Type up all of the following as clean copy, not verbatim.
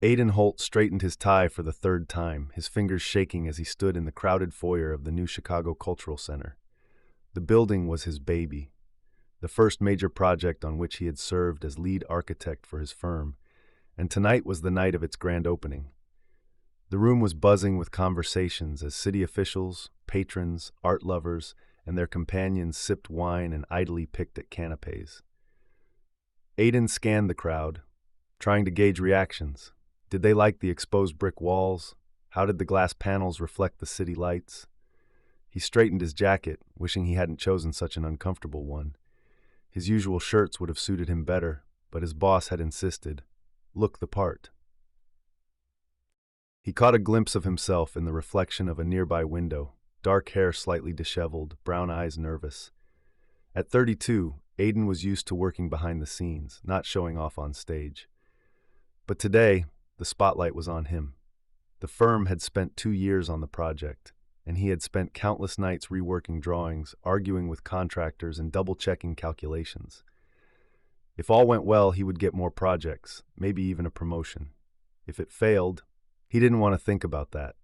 Aidan Holt straightened his tie for the third time, his fingers shaking as he stood in the crowded foyer of the new Chicago Cultural Center. The building was his baby, the first major project on which he had served as lead architect for his firm, and tonight was the night of its grand opening. The room was buzzing with conversations as city officials, patrons, art lovers, and their companions sipped wine and idly picked at canapes. Aidan scanned the crowd, trying to gauge reactions. Did they like the exposed brick walls? How did the glass panels reflect the city lights? He straightened his jacket, wishing he hadn't chosen such an uncomfortable one. His usual shirts would have suited him better, but his boss had insisted, "Look the part." He caught a glimpse of himself in the reflection of a nearby window, dark hair slightly disheveled, brown eyes nervous. At 32, Aidan was used to working behind the scenes, not showing off on stage. But today, the spotlight was on him. The firm had spent 2 years on the project, and he had spent countless nights reworking drawings, arguing with contractors, and double-checking calculations. If all went well, he would get more projects, maybe even a promotion. If it failed, he didn't want to think about that.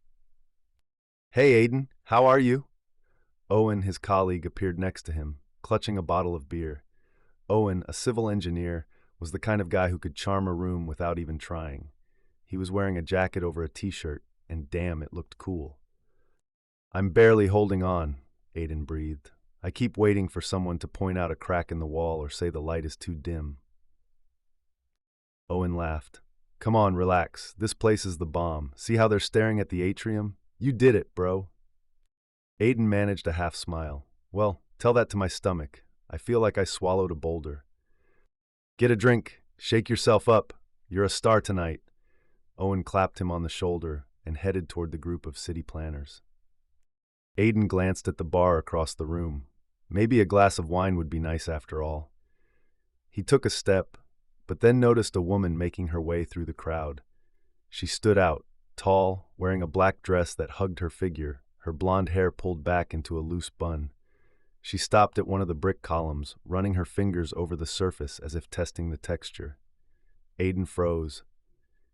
"Hey, Aidan, how are you?" Owen, his colleague, appeared next to him, clutching a bottle of beer. Owen, a civil engineer, was the kind of guy who could charm a room without even trying. He was wearing a jacket over a t-shirt, and damn, it looked cool. "I'm barely holding on," Aidan breathed. "I keep waiting for someone to point out a crack in the wall or say the light is too dim." Owen laughed. "Come on, relax. This place is the bomb. See how they're staring at the atrium? You did it, bro." Aidan managed a half smile. "Well, tell that to my stomach. I feel like I swallowed a boulder." "Get a drink. Shake yourself up. You're a star tonight." Owen clapped him on the shoulder and headed toward the group of city planners. Aidan glanced at the bar across the room. Maybe a glass of wine would be nice after all. He took a step, but then noticed a woman making her way through the crowd. She stood out, tall, wearing a black dress that hugged her figure, her blonde hair pulled back into a loose bun. She stopped at one of the brick columns, running her fingers over the surface as if testing the texture. Aidan froze.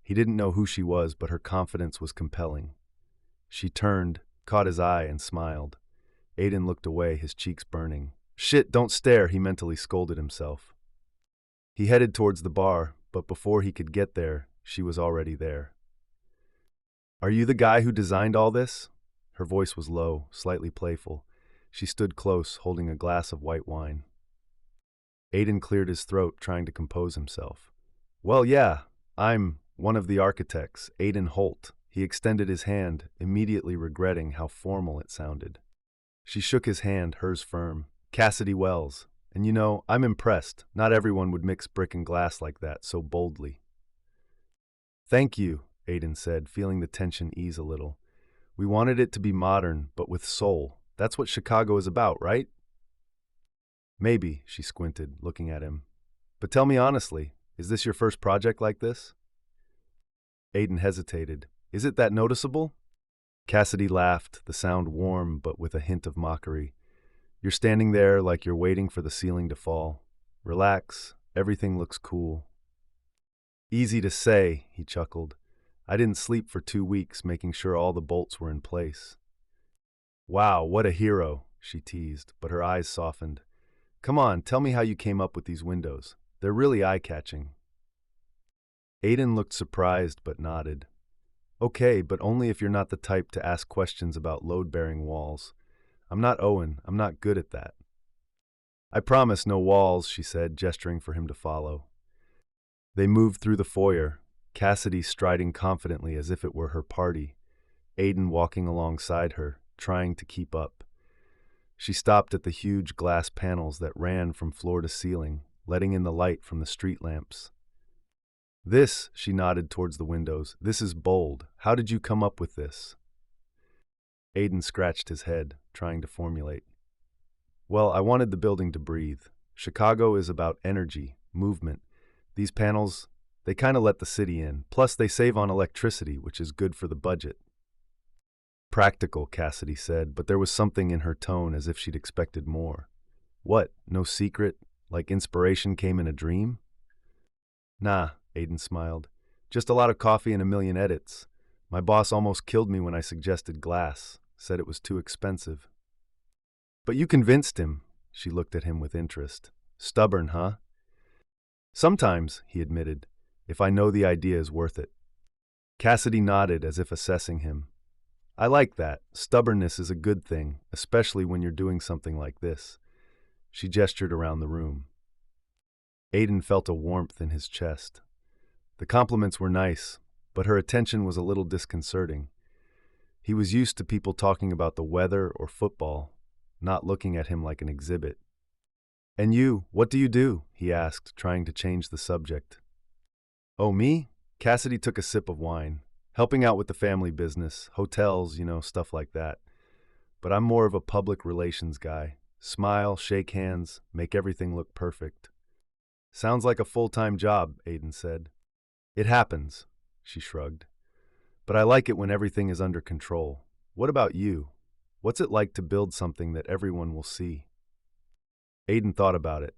He didn't know who she was, but her confidence was compelling. She turned, caught his eye, and smiled. Aidan looked away, his cheeks burning. "Shit, don't stare," he mentally scolded himself. He headed towards the bar, but before he could get there, she was already there. "Are you the guy who designed all this?" Her voice was low, slightly playful. She stood close, holding a glass of white wine. Aidan cleared his throat, trying to compose himself. "Well, yeah, I'm one of the architects, Aidan Holt." He extended his hand, immediately regretting how formal it sounded. She shook his hand, hers firm. "Cassidy Wells. And you know, I'm impressed. Not everyone would mix brick and glass like that, so boldly." "Thank you," Aidan said, feeling the tension ease a little. "We wanted it to be modern, but with soul. That's what Chicago is about, right?" "Maybe," she squinted, looking at him. "But tell me honestly, is this your first project like this?" Aidan hesitated. "Is it that noticeable?" Cassidy laughed, the sound warm but with a hint of mockery. "You're standing there like you're waiting for the ceiling to fall. Relax, everything looks cool." "Easy to say," he chuckled. "I didn't sleep for 2 weeks making sure all the bolts were in place." "Wow, what a hero," she teased, but her eyes softened. "Come on, tell me how you came up with these windows. They're really eye-catching." Aidan looked surprised but nodded. "Okay, but only if you're not the type to ask questions about load-bearing walls. I'm not Owen, I'm not good at that." "I promise no walls," she said, gesturing for him to follow. They moved through the foyer, Cassidy striding confidently as if it were her party, Aidan walking alongside her, trying to keep up. She stopped at the huge glass panels that ran from floor to ceiling, letting in the light from the street lamps. "This," she nodded towards the windows, "this is bold. How did you come up with this?" Aidan scratched his head, trying to formulate. "Well, I wanted the building to breathe. Chicago is about energy, movement. These panels, they kind of let the city in. Plus, they save on electricity, which is good for the budget." "Practical," Cassidy said, but there was something in her tone as if she'd expected more. "What, no secret? Like inspiration came in a dream?" "Nah," Aidan smiled. Just a lot of coffee and a million edits. My boss almost killed me when I suggested glass, said it was too expensive. But you convinced him. She looked at him with interest. Stubborn, huh? Sometimes, he admitted, if I know the idea is worth it. Cassidy nodded as if assessing him. I like that. Stubbornness is a good thing, especially when you're doing something like this. She gestured around the room. Aiden felt a warmth in his chest. The compliments were nice, but her attention was a little disconcerting. He was used to people talking about the weather or football, not looking at him like an exhibit. And you, what do you do? He asked, trying to change the subject. Oh, me? Cassidy took a sip of wine. Helping out with the family business, hotels, stuff like that. But I'm more of a public relations guy. Smile, shake hands, make everything look perfect. Sounds like a full-time job, Aiden said. It happens, she shrugged. But I like it when everything is under control. What about you? What's it like to build something that everyone will see? Aiden thought about it.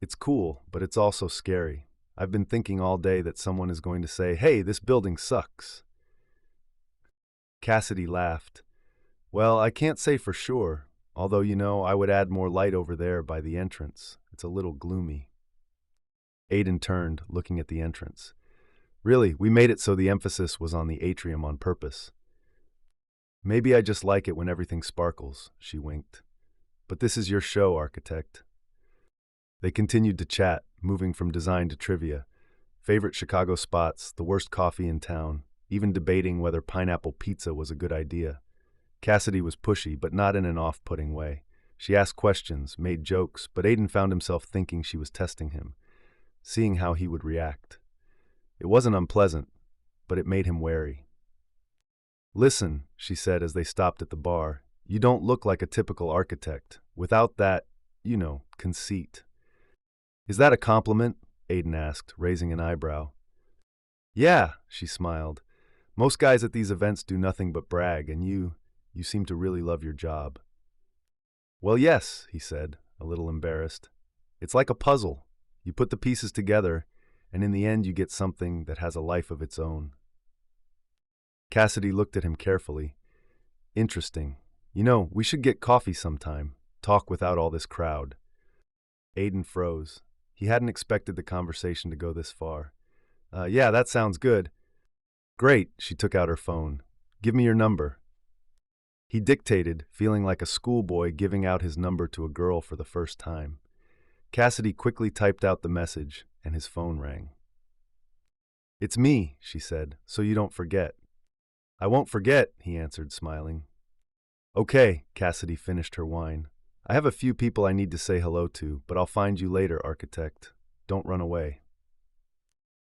It's cool, but it's also scary. I've been thinking all day that someone is going to say, "Hey, this building sucks." Cassidy laughed. Well, I can't say for sure, although, I would add more light over there by the entrance. It's a little gloomy. Aiden turned, looking at the entrance. Really, we made it so the emphasis was on the atrium on purpose. Maybe I just like it when everything sparkles, she winked. But this is your show, architect. They continued to chat, moving from design to trivia, favorite Chicago spots, the worst coffee in town, even debating whether pineapple pizza was a good idea. Cassidy was pushy, but not in an off-putting way. She asked questions, made jokes, but Aiden found himself thinking she was testing him, seeing how he would react. It wasn't unpleasant, but it made him wary. Listen, she said as they stopped at the bar, you don't look like a typical architect, without that, conceit. Is that a compliment? Aiden asked, raising an eyebrow. Yeah, she smiled. Most guys at these events do nothing but brag, and you seem to really love your job. Well, yes, he said, a little embarrassed. It's like a puzzle. You put the pieces together, and in the end you get something that has a life of its own. Cassidy looked at him carefully. Interesting. We should get coffee sometime, talk without all this crowd. Aiden froze. He hadn't expected the conversation to go this far. Yeah, that sounds good. Great, she took out her phone. Give me your number. He dictated, feeling like a schoolboy giving out his number to a girl for the first time. Cassidy quickly typed out the message, and his phone rang. It's me, she said, so you don't forget. I won't forget, he answered, smiling. Okay, Cassidy finished her wine. I have a few people I need to say hello to, but I'll find you later, architect. Don't run away.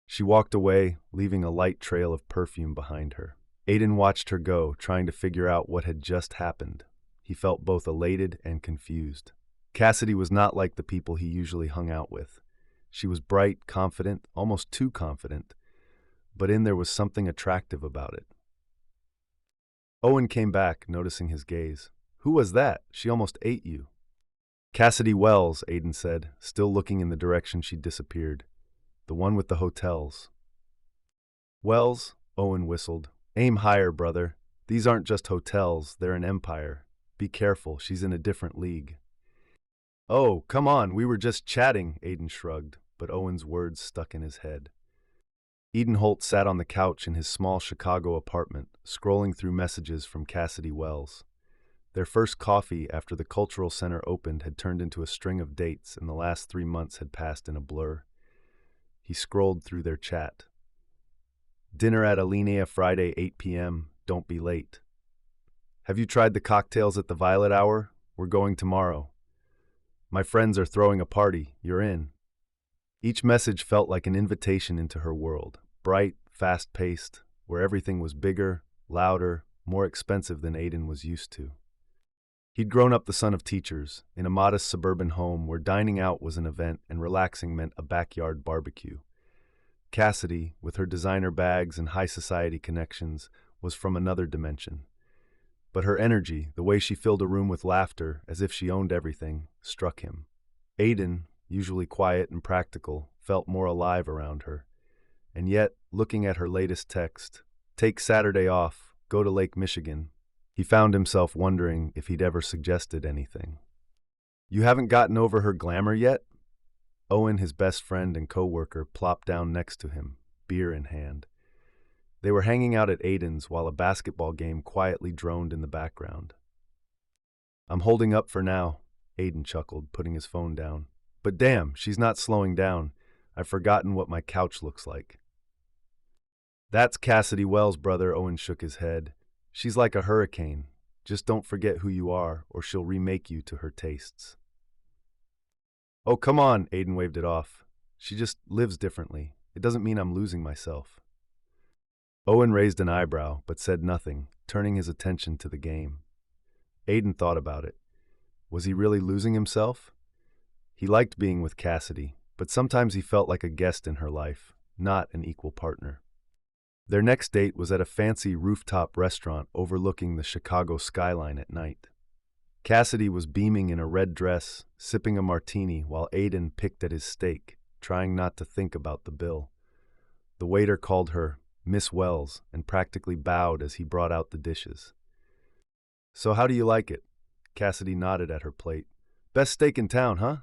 She walked away, leaving a light trail of perfume behind her. Aiden watched her go, trying to figure out what had just happened. He felt both elated and confused. Cassidy was not like the people he usually hung out with. She was bright, confident, almost too confident, but there was something attractive about it. Owen came back, noticing his gaze. Who was that? She almost ate you. Cassidy Wells, Aiden said, still looking in the direction she'd disappeared. The one with the hotels. Wells, Owen whistled. Aim higher, brother. These aren't just hotels, they're an empire. Be careful, she's in a different league. Oh, come on, we were just chatting, Aiden shrugged, but Owen's words stuck in his head. Eden Holt sat on the couch in his small Chicago apartment, scrolling through messages from Cassidy Wells. Their first coffee after the Cultural Center opened had turned into a string of dates, and the last 3 months had passed in a blur. He scrolled through their chat. Dinner at Alinea Friday, 8 p.m. Don't be late. Have you tried the cocktails at the Violet Hour? We're going tomorrow. My friends are throwing a party. You're in. Each message felt like an invitation into her world, bright, fast-paced, where everything was bigger, louder, more expensive than Aiden was used to. He'd grown up the son of teachers, in a modest suburban home where dining out was an event and relaxing meant a backyard barbecue. Cassidy, with her designer bags and high society connections, was from another dimension. But her energy, the way she filled a room with laughter, as if she owned everything, struck him. Aiden, usually quiet and practical, felt more alive around her. And yet, looking at her latest text, take Saturday off, go to Lake Michigan, he found himself wondering if he'd ever suggested anything. You haven't gotten over her glamour yet? Owen, his best friend and co-worker, plopped down next to him, beer in hand. They were hanging out at Aiden's while a basketball game quietly droned in the background. I'm holding up for now, Aiden chuckled, putting his phone down. But damn, she's not slowing down. I've forgotten what my couch looks like. That's Cassidy Wells, brother, Owen shook his head. She's like a hurricane. Just don't forget who you are, or she'll remake you to her tastes. Oh, come on, Aiden waved it off. She just lives differently. It doesn't mean I'm losing myself. Owen raised an eyebrow, but said nothing, turning his attention to the game. Aiden thought about it. Was he really losing himself? He liked being with Cassidy, but sometimes he felt like a guest in her life, not an equal partner. Their next date was at a fancy rooftop restaurant overlooking the Chicago skyline at night. Cassidy was beaming in a red dress, sipping a martini while Aiden picked at his steak, trying not to think about the bill. The waiter called her Miss Wells and practically bowed as he brought out the dishes. So how do you like it? Cassidy nodded at her plate. Best steak in town, huh?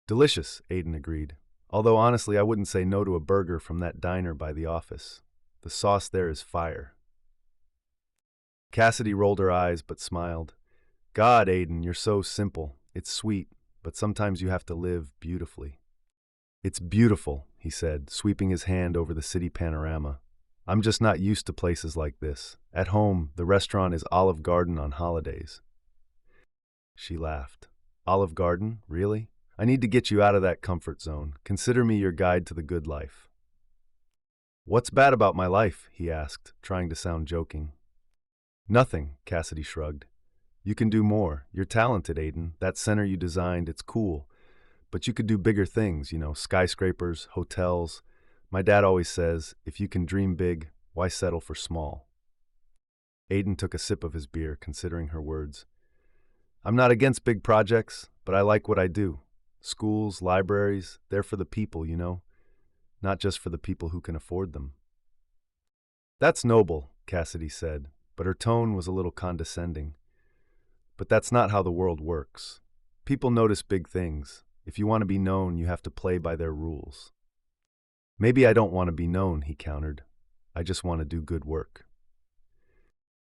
Delicious, Aiden agreed. Although honestly, I wouldn't say no to a burger from that diner by the office. The sauce there is fire. Cassidy rolled her eyes but smiled. God, Aiden, you're so simple. It's sweet, but sometimes you have to live beautifully. It's beautiful, he said, sweeping his hand over the city panorama. I'm just not used to places like this. At home, the restaurant is Olive Garden on holidays. She laughed. Olive Garden? Really? I need to get you out of that comfort zone. Consider me your guide to the good life. What's bad about my life? He asked, trying to sound joking. Nothing, Cassidy shrugged. You can do more. You're talented, Aiden. That center you designed, it's cool. But you could do bigger things, skyscrapers, hotels. My dad always says, if you can dream big, why settle for small? Aiden took a sip of his beer, considering her words. I'm not against big projects, but I like what I do. Schools, libraries, they're for the people, not just for the people who can afford them. That's noble, Cassidy said, but her tone was a little condescending. But that's not how the world works. People notice big things. If you want to be known, you have to play by their rules. Maybe I don't want to be known, he countered. I just want to do good work.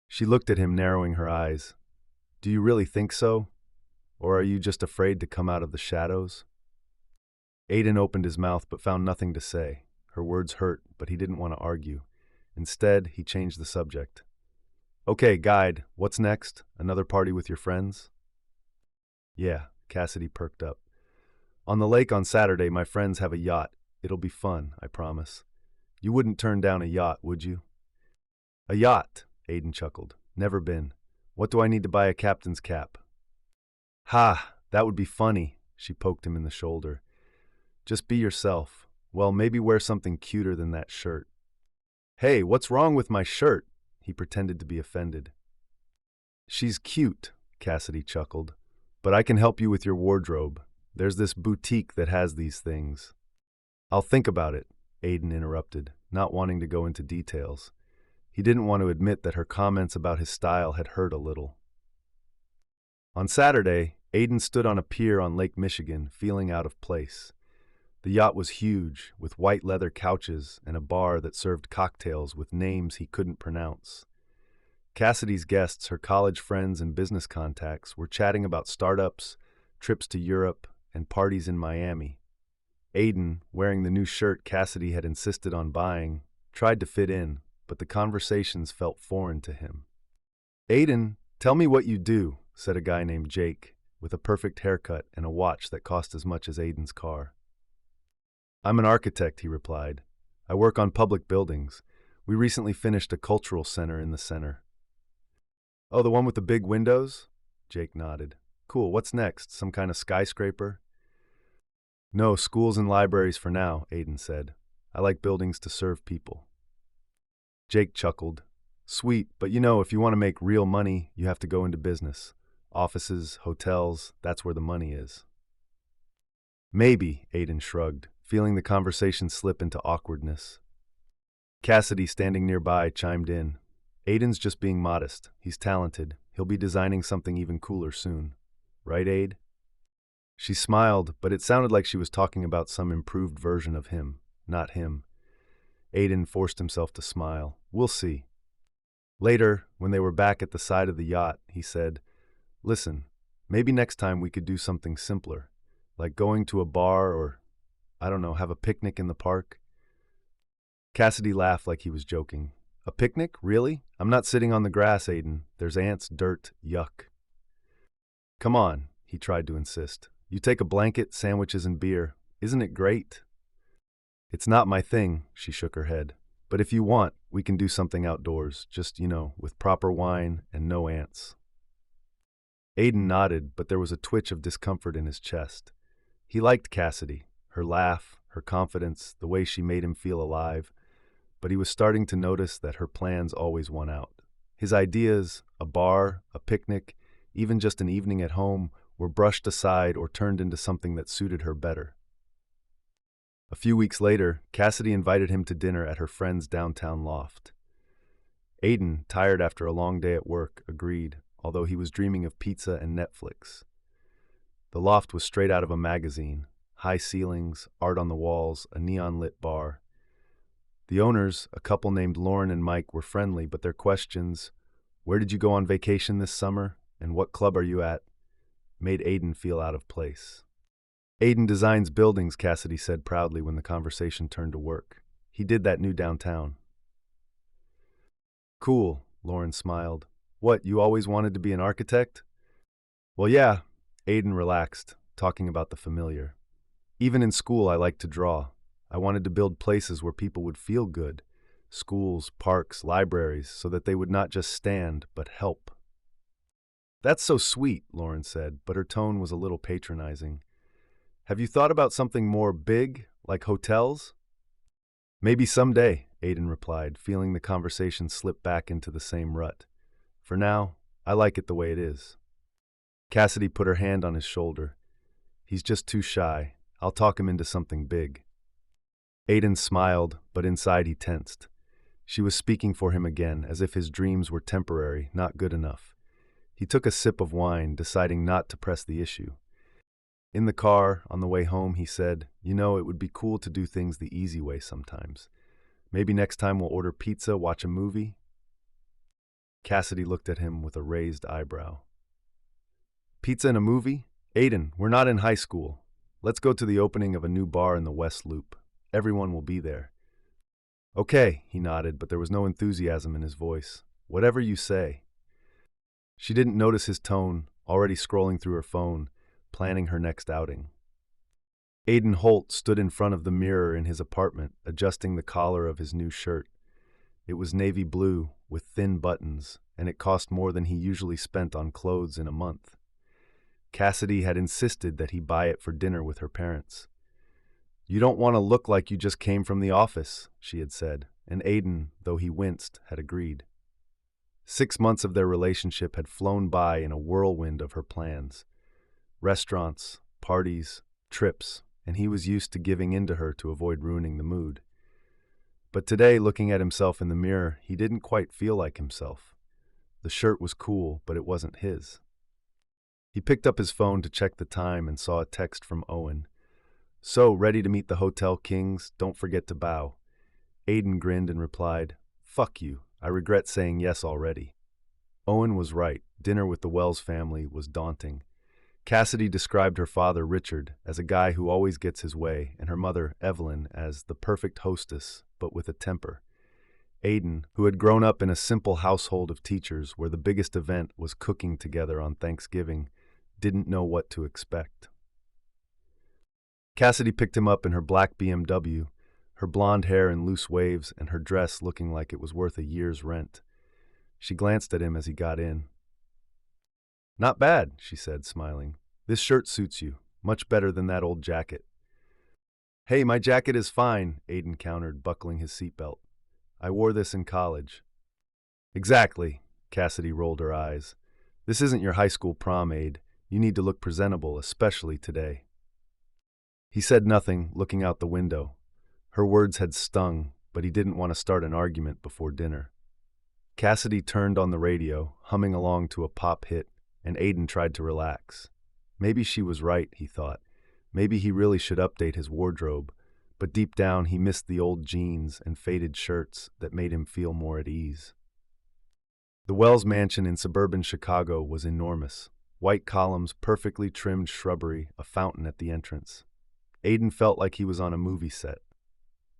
She looked at him, narrowing her eyes. Do you really think so? Or are you just afraid to come out of the shadows? Aiden opened his mouth but found nothing to say. Her words hurt, but he didn't want to argue. Instead, he changed the subject. Okay, guide, what's next? Another party with your friends? Yeah, Cassidy perked up. On the lake on Saturday, my friends have a yacht. It'll be fun, I promise. You wouldn't turn down a yacht, would you? A yacht, Aiden chuckled. Never been. What do I need to buy a captain's cap? Ha, that would be funny, she poked him in the shoulder. Just be yourself. Well, maybe wear something cuter than that shirt. Hey, what's wrong with my shirt? He pretended to be offended. She's cute, Cassidy chuckled, but I can help you with your wardrobe. There's this boutique that has these things. I'll think about it, Aiden interrupted, not wanting to go into details. He didn't want to admit that her comments about his style had hurt a little. On Saturday, Aiden stood on a pier on Lake Michigan, feeling out of place. The yacht was huge, with white leather couches and a bar that served cocktails with names he couldn't pronounce. Cassidy's guests, her college friends and business contacts, were chatting about startups, trips to Europe, and parties in Miami. Aiden, wearing the new shirt Cassidy had insisted on buying, tried to fit in, but the conversations felt foreign to him. Aiden, tell me what you do, said a guy named Jake, with a perfect haircut and a watch that cost as much as Aiden's car. I'm an architect, he replied. I work on public buildings. We recently finished a cultural center in the center. Oh, the one with the big windows? Jake nodded. Cool, what's next? Some kind of skyscraper? No, schools and libraries for now, Aiden said. I like buildings to serve people. Jake chuckled. Sweet, but if you want to make real money, you have to go into business. Offices, hotels, that's where the money is. Maybe, Aiden shrugged, feeling the conversation slip into awkwardness. Cassidy, standing nearby, chimed in. Aiden's just being modest. He's talented. He'll be designing something even cooler soon. Right, Aid? She smiled, but it sounded like she was talking about some improved version of him, not him. Aiden forced himself to smile. We'll see. Later, when they were back at the side of the yacht, he said, Listen, maybe next time we could do something simpler, like going to a bar or, I don't know, have a picnic in the park. Cassidy laughed like he was joking. A picnic? Really? I'm not sitting on the grass, Aiden. There's ants, dirt, yuck. Come on, he tried to insist. You take a blanket, sandwiches, and beer. Isn't it great? It's not my thing, she shook her head. But if you want, we can do something outdoors, just, with proper wine and no ants. Aiden nodded, but there was a twitch of discomfort in his chest. He liked Cassidy, her laugh, her confidence, the way she made him feel alive, but he was starting to notice that her plans always won out. His ideas, a bar, a picnic, even just an evening at home, were brushed aside or turned into something that suited her better. A few weeks later, Cassidy invited him to dinner at her friend's downtown loft. Aiden, tired after a long day at work, agreed, although he was dreaming of pizza and Netflix. The loft was straight out of a magazine, high ceilings, art on the walls, a neon-lit bar. The owners, a couple named Lauren and Mike, were friendly, but their questions, "Where did you go on vacation this summer?" and "What club are you at?" made Aiden feel out of place. Aiden designs buildings, Cassidy said proudly when the conversation turned to work. He did that new downtown. Cool, Lauren smiled. What, you always wanted to be an architect? Well, yeah, Aiden relaxed, talking about the familiar. Even in school, I liked to draw. I wanted to build places where people would feel good. Schools, parks, libraries, so that they would not just stand, but help. That's so sweet, Lauren said, but her tone was a little patronizing. Have you thought about something more big, like hotels? Maybe someday, Aiden replied, feeling the conversation slip back into the same rut. For now, I like it the way it is. Cassidy put her hand on his shoulder. He's just too shy. I'll talk him into something big. Aiden smiled, but inside he tensed. She was speaking for him again, as if his dreams were temporary, not good enough. He took a sip of wine, deciding not to press the issue. In the car, on the way home, he said, it would be cool to do things the easy way sometimes. Maybe next time we'll order pizza, watch a movie? Cassidy looked at him with a raised eyebrow. Pizza and a movie? Aiden, we're not in high school. Let's go to the opening of a new bar in the West Loop. Everyone will be there. Okay, he nodded, but there was no enthusiasm in his voice. Whatever you say. She didn't notice his tone, already scrolling through her phone, planning her next outing. Aiden Holt stood in front of the mirror in his apartment, adjusting the collar of his new shirt. It was navy blue, with thin buttons, and it cost more than he usually spent on clothes in a month. Cassidy had insisted that he buy it for dinner with her parents. You don't want to look like you just came from the office, she had said, and Aiden, though he winced, had agreed. 6 months of their relationship had flown by in a whirlwind of her plans. Restaurants, parties, trips, and he was used to giving in to her to avoid ruining the mood. But today, looking at himself in the mirror, he didn't quite feel like himself. The shirt was cool, but it wasn't his. He picked up his phone to check the time and saw a text from Owen. So, ready to meet the Hotel Kings? Don't forget to bow. Aiden grinned and replied, Fuck you. I regret saying yes already. Owen was right. Dinner with the Wells family was daunting. Cassidy described her father, Richard, as a guy who always gets his way, and her mother, Evelyn, as the perfect hostess, but with a temper. Aiden, who had grown up in a simple household of teachers where the biggest event was cooking together on Thanksgiving, didn't know what to expect. Cassidy picked him up in her black BMW, her blonde hair in loose waves and her dress looking like it was worth a year's rent. She glanced at him as he got in. Not bad, she said, smiling. This shirt suits you, much better than that old jacket. Hey, my jacket is fine, Aiden countered, buckling his seatbelt. I wore this in college. Exactly, Cassidy rolled her eyes. This isn't your high school prom, Aid. You need to look presentable, especially today. He said nothing, looking out the window. Her words had stung, but he didn't want to start an argument before dinner. Cassidy turned on the radio, humming along to a pop hit, and Aiden tried to relax. Maybe she was right, he thought. Maybe he really should update his wardrobe, but deep down he missed the old jeans and faded shirts that made him feel more at ease. The Wells mansion in suburban Chicago was enormous. White columns, perfectly trimmed shrubbery, a fountain at the entrance. Aiden felt like he was on a movie set.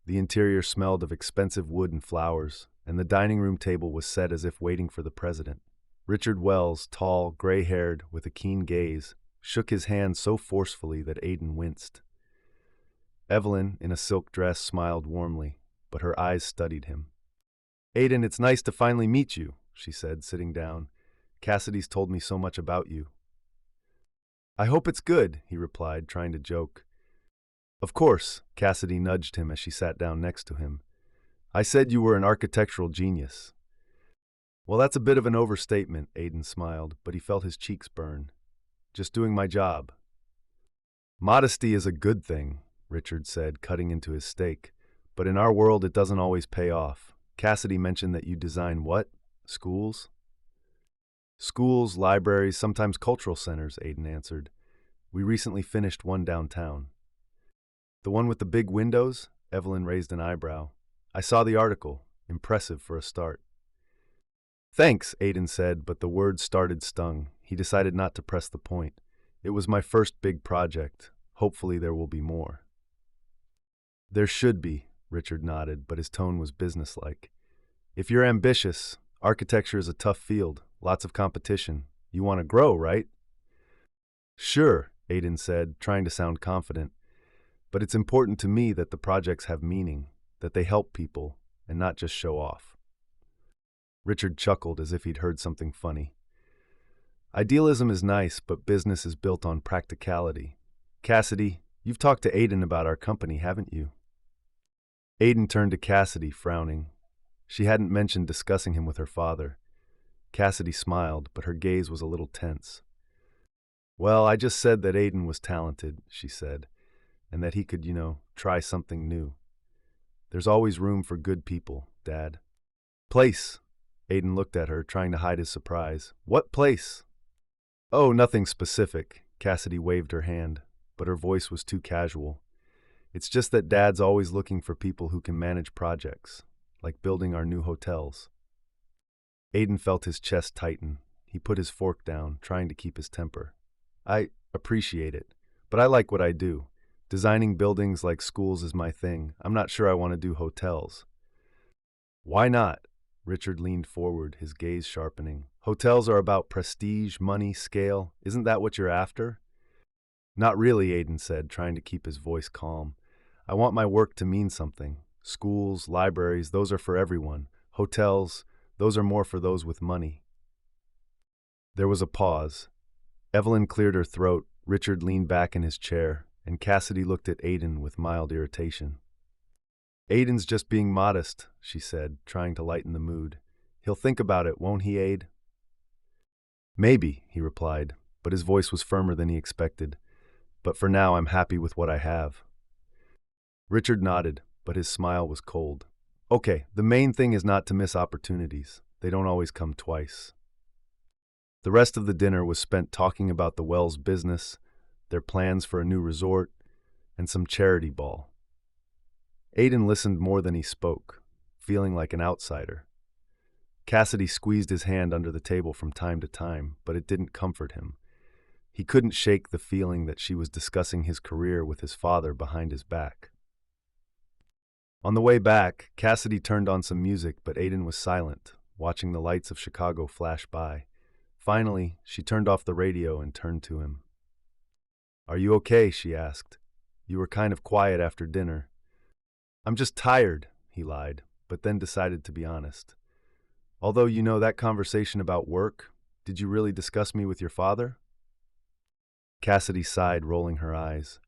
The interior smelled of expensive wood and flowers, and the dining room table was set as if waiting for the president. Richard Wells, tall, gray-haired, with a keen gaze, shook his hand so forcefully that Aiden winced. Evelyn, in a silk dress, smiled warmly, but her eyes studied him. "Aiden, it's nice to finally meet you," she said, sitting down. "Cassidy's told me so much about you." "I hope it's good," he replied, trying to joke. "Of course," Cassidy nudged him as she sat down next to him. "I said you were an architectural genius." "Well, that's a bit of an overstatement," Aiden smiled, but he felt his cheeks burn. "Just doing my job." "Modesty is a good thing," Richard said, cutting into his steak. "But in our world it doesn't always pay off. Cassidy mentioned that you design what? Schools?" "Schools, libraries, sometimes cultural centers," Aiden answered. "We recently finished one downtown." "The one with the big windows?" Evelyn raised an eyebrow. "I saw the article. Impressive for a start." "Thanks," Aiden said, but the words stung. He decided not to press the point. "It was my first big project. Hopefully there will be more." "There should be," Richard nodded, but his tone was businesslike. "If you're ambitious, architecture is a tough field, lots of competition. You want to grow, right?" "Sure," Aiden said, trying to sound confident. "But it's important to me that the projects have meaning, that they help people, and not just show off." Richard chuckled as if he'd heard something funny. "Idealism is nice, but business is built on practicality. Cassidy, you've talked to Aiden about our company, haven't you?" Aiden turned to Cassidy, frowning. She hadn't mentioned discussing him with her father. Cassidy smiled, but her gaze was a little tense. "Well, I just said that Aiden was talented," she said, "and that he could, try something new. There's always room for good people, Dad." "Place." Aiden looked at her, trying to hide his surprise. "What place?" "Oh, nothing specific." Cassidy waved her hand, but her voice was too casual. "It's just that Dad's always looking for people who can manage projects, like building our new hotels." Aiden felt his chest tighten. He put his fork down, trying to keep his temper. "I appreciate it, but I like what I do. Designing buildings like schools is my thing. I'm not sure I want to do hotels." "Why not?" Richard leaned forward, his gaze sharpening. "Hotels are about prestige, money, scale. Isn't that what you're after?" "Not really," Aiden said, trying to keep his voice calm. "I want my work to mean something. Schools, libraries, those are for everyone. Hotels, those are more for those with money." There was a pause. Evelyn cleared her throat, Richard leaned back in his chair, and Cassidy looked at Aiden with mild irritation. "Aiden's just being modest," she said, trying to lighten the mood. "He'll think about it, won't he, Aid?" "Maybe," he replied, but his voice was firmer than he expected. "But for now, I'm happy with what I have." Richard nodded, but his smile was cold. "Okay, the main thing is not to miss opportunities. They don't always come twice." The rest of the dinner was spent talking about the Wells business, their plans for a new resort, and some charity ball. Aiden listened more than he spoke, feeling like an outsider. Cassidy squeezed his hand under the table from time to time, but it didn't comfort him. He couldn't shake the feeling that she was discussing his career with his father behind his back. On the way back, Cassidy turned on some music, but Aiden was silent, watching the lights of Chicago flash by. Finally, she turned off the radio and turned to him. "Are you okay?" she asked. "You were kind of quiet after dinner." "I'm just tired," he lied, but then decided to be honest. "Although, that conversation about work, did you really discuss me with your father?" Cassidy sighed, rolling her eyes.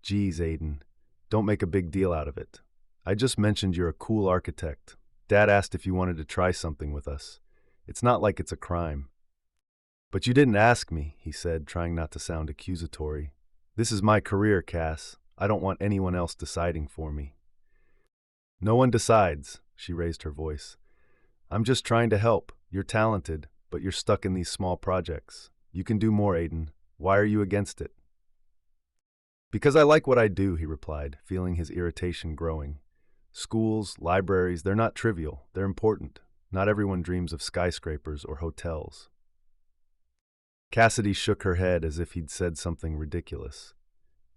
"Geez, Aiden, don't make a big deal out of it. I just mentioned you're a cool architect. Dad asked if you wanted to try something with us. It's not like it's a crime." "But you didn't ask me," he said, trying not to sound accusatory. This is my career, Cass. I don't want anyone else deciding for me. No one decides, she raised her voice. I'm just trying to help. You're talented, but you're stuck in these small projects. You can do more, Aiden. Why are you against it? Because I like what I do, he replied, feeling his irritation growing. Schools, libraries, they're not trivial. They're important. Not everyone dreams of skyscrapers or hotels. Cassidy shook her head as if he'd said something ridiculous.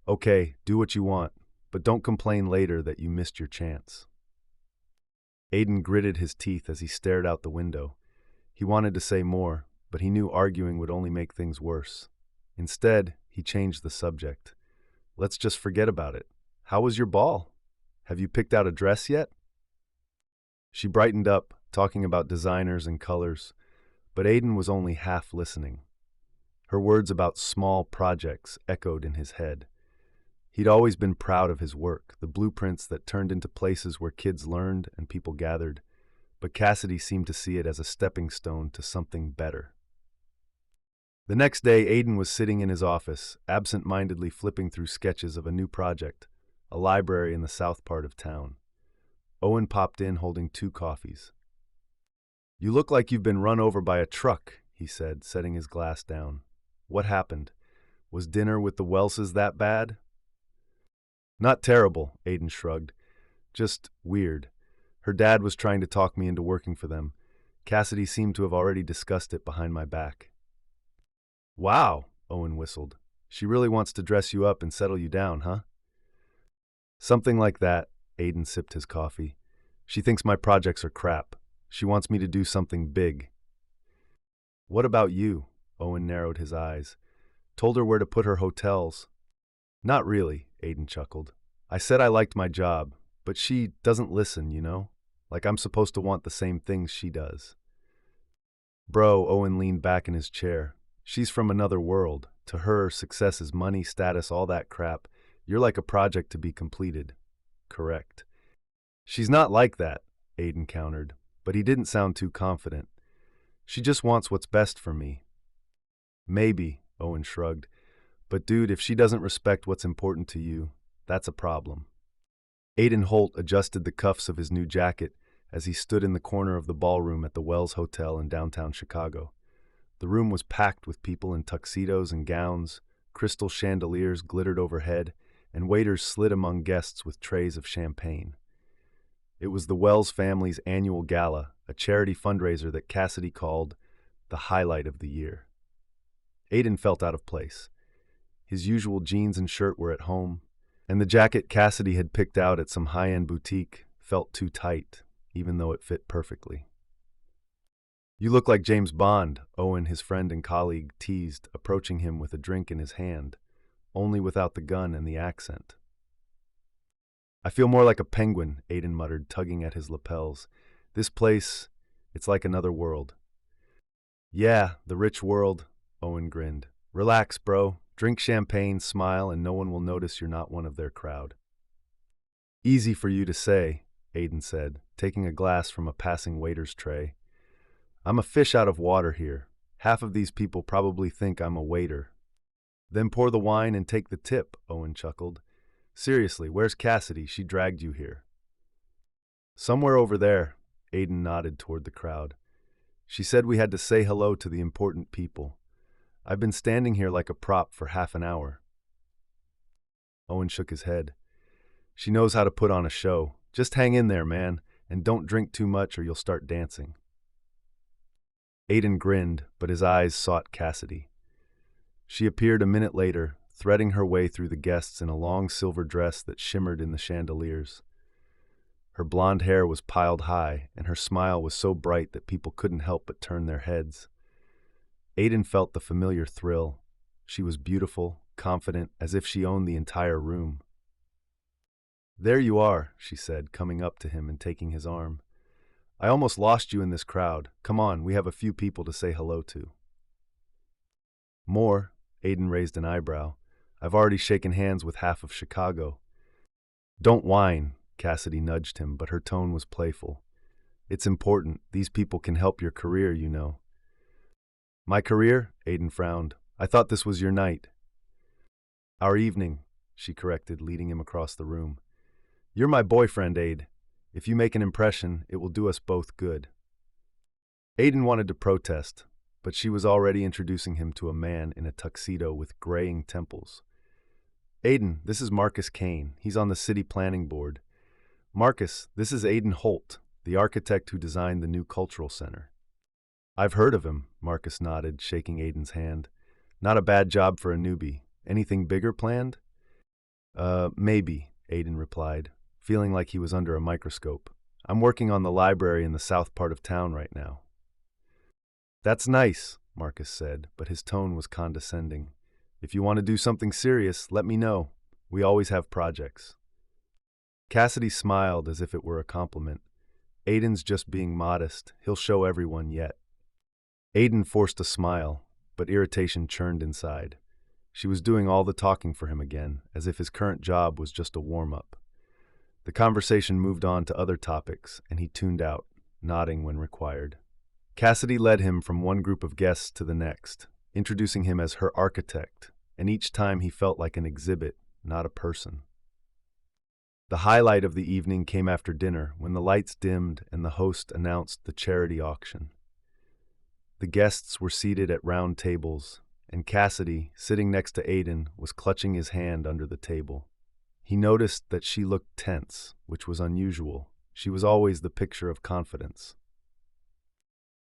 Okay, do what you want, but don't complain later that you missed your chance. Aiden gritted his teeth as he stared out the window. He wanted to say more, but he knew arguing would only make things worse. Instead, he changed the subject. Let's just forget about it. How was your ball? Have you picked out a dress yet? She brightened up, talking about designers and colors, but Aiden was only half listening. Her words about small projects echoed in his head. He'd always been proud of his work, the blueprints that turned into places where kids learned and people gathered, but Cassidy seemed to see it as a stepping stone to something better. The next day, Aiden was sitting in his office, absent-mindedly flipping through sketches of a new project, a library in the south part of town. Owen popped in holding 2 coffees. You look like you've been run over by a truck, he said, setting his glass down. What happened? Was dinner with the Welses that bad? Not terrible, Aiden shrugged. Just weird. Her dad was trying to talk me into working for them. Cassidy seemed to have already discussed it behind my back. Wow, Owen whistled. She really wants to dress you up and settle you down, huh? Something like that, Aiden sipped his coffee. She thinks my projects are crap. She wants me to do something big. What about you? Owen narrowed his eyes. Told her where to put her hotels. Not really, Aiden chuckled. I said I liked my job, but she doesn't listen, you know? Like I'm supposed to want the same things she does. Bro, Owen leaned back in his chair. She's from another world. To her, success is money, status, all that crap. You're like a project to be completed. Correct. She's not like that, Aiden countered, but he didn't sound too confident. She just wants what's best for me. Maybe, Owen shrugged. But dude, if she doesn't respect what's important to you, that's a problem. Aiden Holt adjusted the cuffs of his new jacket as he stood in the corner of the ballroom at the Wells Hotel in downtown Chicago. The room was packed with people in tuxedos and gowns, crystal chandeliers glittered overhead, and waiters slid among guests with trays of champagne. It was the Wells family's annual gala, a charity fundraiser that Cassidy called the highlight of the year. Aiden felt out of place. His usual jeans and shirt were at home, and the jacket Cassidy had picked out at some high-end boutique felt too tight, even though it fit perfectly. You look like James Bond, Owen, his friend and colleague, teased, approaching him with a drink in his hand, only without the gun and the accent. I feel more like a penguin, Aiden muttered, tugging at his lapels. This place, it's like another world. Yeah, the rich world, Owen grinned. Relax, bro. Drink champagne, smile, and no one will notice you're not one of their crowd. Easy for you to say, Aiden said, taking a glass from a passing waiter's tray. I'm a fish out of water here. Half of these people probably think I'm a waiter. Then pour the wine and take the tip, Owen chuckled. Seriously, where's Cassidy? She dragged you here. Somewhere over there, Aiden nodded toward the crowd. She said we had to say hello to the important people. I've been standing here like a prop for half an hour. Owen shook his head. She knows how to put on a show. Just hang in there, man, and don't drink too much or you'll start dancing. Aiden grinned, but his eyes sought Cassidy. She appeared a minute later, threading her way through the guests in a long silver dress that shimmered in the chandeliers. Her blonde hair was piled high, and her smile was so bright that people couldn't help but turn their heads. Aiden felt the familiar thrill. She was beautiful, confident, as if she owned the entire room. There you are, she said, coming up to him and taking his arm. I almost lost you in this crowd. Come on, we have a few people to say hello to. More, Aiden raised an eyebrow. I've already shaken hands with half of Chicago. Don't whine, Cassidy nudged him, but her tone was playful. It's important. These people can help your career, you know. My career? Aiden frowned. I thought this was your night. Our evening, she corrected, leading him across the room. You're my boyfriend, Aid. If you make an impression, it will do us both good. Aiden wanted to protest, but she was already introducing him to a man in a tuxedo with graying temples. Aiden, this is Marcus Kane. He's on the city planning board. Marcus, this is Aiden Holt, the architect who designed the new cultural center. I've heard of him, Marcus nodded, shaking Aiden's hand. Not a bad job for a newbie. Anything bigger planned? Maybe, Aiden replied, feeling like he was under a microscope. I'm working on the library in the south part of town right now. That's nice, Marcus said, but his tone was condescending. If you want to do something serious, let me know. We always have projects. Cassidy smiled as if it were a compliment. Aiden's just being modest. He'll show everyone yet. Aiden forced a smile, but irritation churned inside. She was doing all the talking for him again, as if his current job was just a warm-up. The conversation moved on to other topics, and he tuned out, nodding when required. Cassidy led him from one group of guests to the next, introducing him as her architect, and each time he felt like an exhibit, not a person. The highlight of the evening came after dinner, when the lights dimmed and the host announced the charity auction. The guests were seated at round tables, and Cassidy, sitting next to Aiden, was clutching his hand under the table. He noticed that she looked tense, which was unusual. She was always the picture of confidence.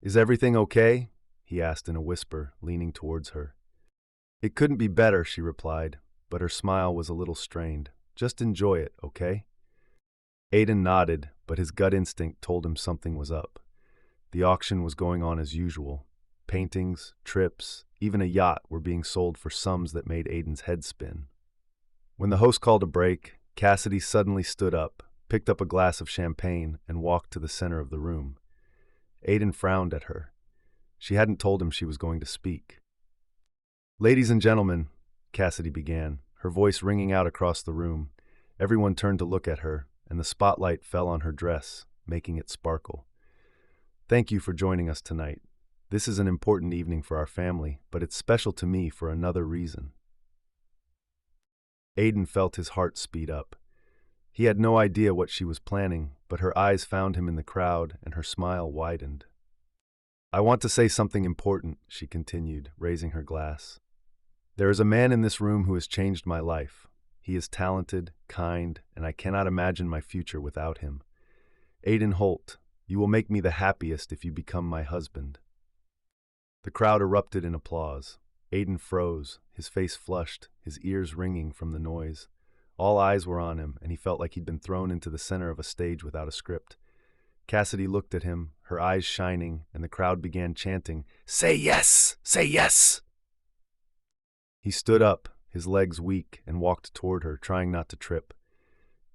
Is everything okay? He asked in a whisper, leaning towards her. It couldn't be better, she replied, but her smile was a little strained. Just enjoy it, okay? Aiden nodded, but his gut instinct told him something was up. The auction was going on as usual. Paintings, trips, even a yacht were being sold for sums that made Aiden's head spin. When the host called a break, Cassidy suddenly stood up, picked up a glass of champagne, and walked to the center of the room. Aiden frowned at her. She hadn't told him she was going to speak. Ladies and gentlemen, Cassidy began, her voice ringing out across the room. Everyone turned to look at her, and the spotlight fell on her dress, making it sparkle. Thank you for joining us tonight. This is an important evening for our family, but it's special to me for another reason. Aiden felt his heart speed up. He had no idea what she was planning, but her eyes found him in the crowd, and her smile widened. I want to say something important, she continued, raising her glass. There is a man in this room who has changed my life. He is talented, kind, and I cannot imagine my future without him. Aiden Holt, you will make me the happiest if you become my husband. The crowd erupted in applause. Aiden froze, his face flushed, his ears ringing from the noise. All eyes were on him, and he felt like he'd been thrown into the center of a stage without a script. Cassidy looked at him, her eyes shining, and the crowd began chanting, "Say yes! Say yes!" He stood up, his legs weak, and walked toward her, trying not to trip.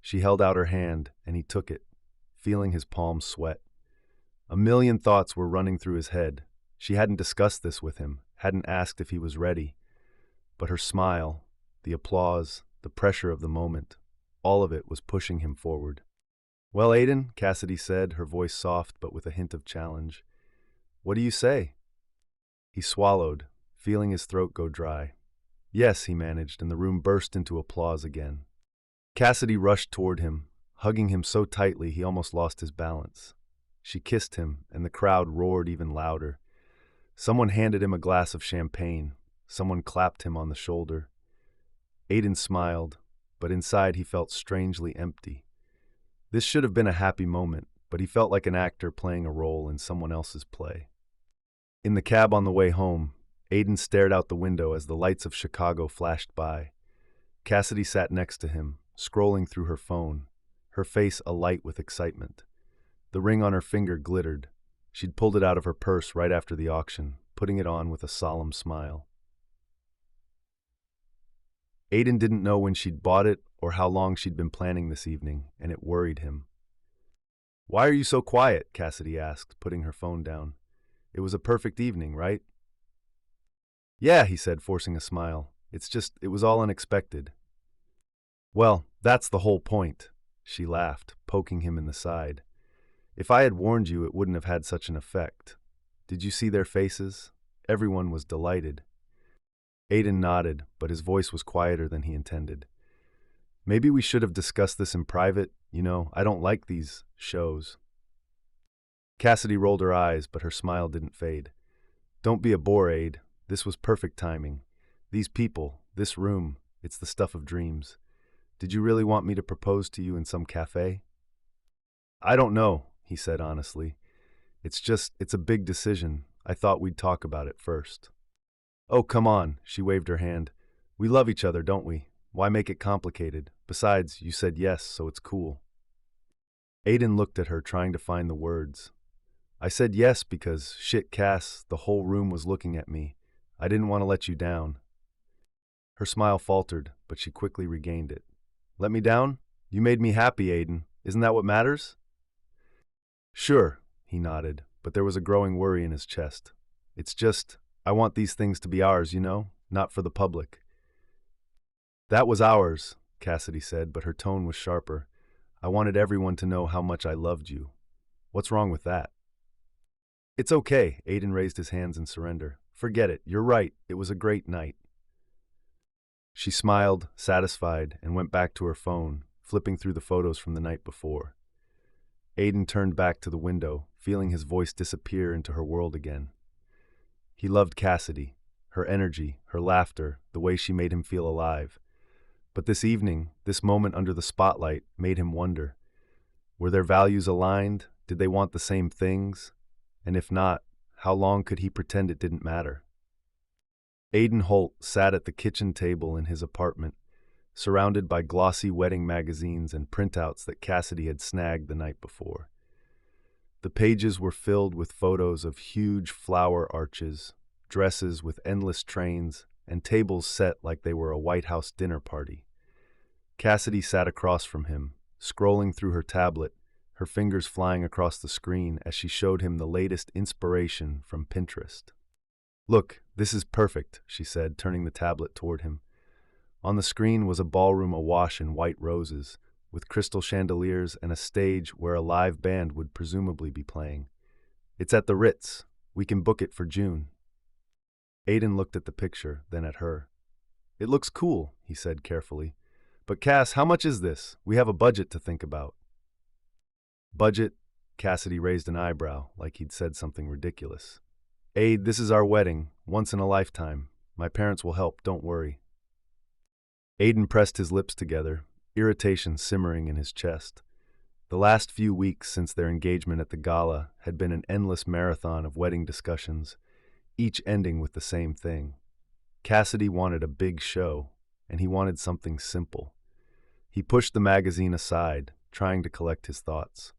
She held out her hand, and he took it, feeling his palms sweat. A million thoughts were running through his head. She hadn't discussed this with him, hadn't asked if he was ready. But her smile, the applause, the pressure of the moment, all of it was pushing him forward. Well, Aiden, Cassidy said, her voice soft but with a hint of challenge. What do you say? He swallowed, feeling his throat go dry. Yes, he managed, and the room burst into applause again. Cassidy rushed toward him, hugging him so tightly he almost lost his balance. She kissed him, and the crowd roared even louder. Someone handed him a glass of champagne. Someone clapped him on the shoulder. Aiden smiled, but inside he felt strangely empty. This should have been a happy moment, but he felt like an actor playing a role in someone else's play. In the cab on the way home, Aiden stared out the window as the lights of Chicago flashed by. Cassidy sat next to him, scrolling through her phone, her face alight with excitement. The ring on her finger glittered. She'd pulled it out of her purse right after the auction, putting it on with a solemn smile. Aiden didn't know when she'd bought it or how long she'd been planning this evening, and it worried him. Why are you so quiet? Cassidy asked, putting her phone down. It was a perfect evening, right? Yeah, he said, forcing a smile. It was all unexpected. Well, that's the whole point, she laughed, poking him in the side. If I had warned you, it wouldn't have had such an effect. Did you see their faces? Everyone was delighted. Aiden nodded, but his voice was quieter than he intended. Maybe we should have discussed this in private. I don't like these shows. Cassidy rolled her eyes, but her smile didn't fade. Don't be a bore, Aid. This was perfect timing. These people, this room, it's the stuff of dreams. Did you really want me to propose to you in some cafe? I don't know, he said honestly. It's a big decision. I thought we'd talk about it first. Oh, come on, she waved her hand. We love each other, don't we? Why make it complicated? Besides, you said yes, so it's cool. Aiden looked at her, trying to find the words. I said yes because, shit, Cass, the whole room was looking at me. I didn't want to let you down. Her smile faltered, but she quickly regained it. Let me down? You made me happy, Aiden. Isn't that what matters? Sure, he nodded, but there was a growing worry in his chest. It's just, I want these things to be ours, not for the public. That was ours, Cassidy said, but her tone was sharper. I wanted everyone to know how much I loved you. What's wrong with that? It's okay, Aiden raised his hands in surrender. Forget it, you're right, it was a great night. She smiled, satisfied, and went back to her phone, flipping through the photos from the night before. Aiden turned back to the window, feeling his voice disappear into her world again. He loved Cassidy, her energy, her laughter, the way she made him feel alive. But this evening, this moment under the spotlight, made him wonder. Were their values aligned? Did they want the same things? And if not, how long could he pretend it didn't matter? Aiden Holt sat at the kitchen table in his apartment, surrounded by glossy wedding magazines and printouts that Cassidy had snagged the night before. The pages were filled with photos of huge flower arches, dresses with endless trains, and tables set like they were a White House dinner party. Cassidy sat across from him, scrolling through her tablet, her fingers flying across the screen as she showed him the latest inspiration from Pinterest. Look, this is perfect, she said, turning the tablet toward him. On the screen was a ballroom awash in white roses, with crystal chandeliers and a stage where a live band would presumably be playing. It's at the Ritz. We can book it for June. Aiden looked at the picture, then at her. It looks cool, he said carefully. But Cass, how much is this? We have a budget to think about. Budget? Cassidy raised an eyebrow, like he'd said something ridiculous. Aid, this is our wedding, once in a lifetime. My parents will help, don't worry. Aiden pressed his lips together, irritation simmering in his chest. The last few weeks since their engagement at the gala had been an endless marathon of wedding discussions, each ending with the same thing. Cassidy wanted a big show, and he wanted something simple. He pushed the magazine aside, trying to collect his thoughts.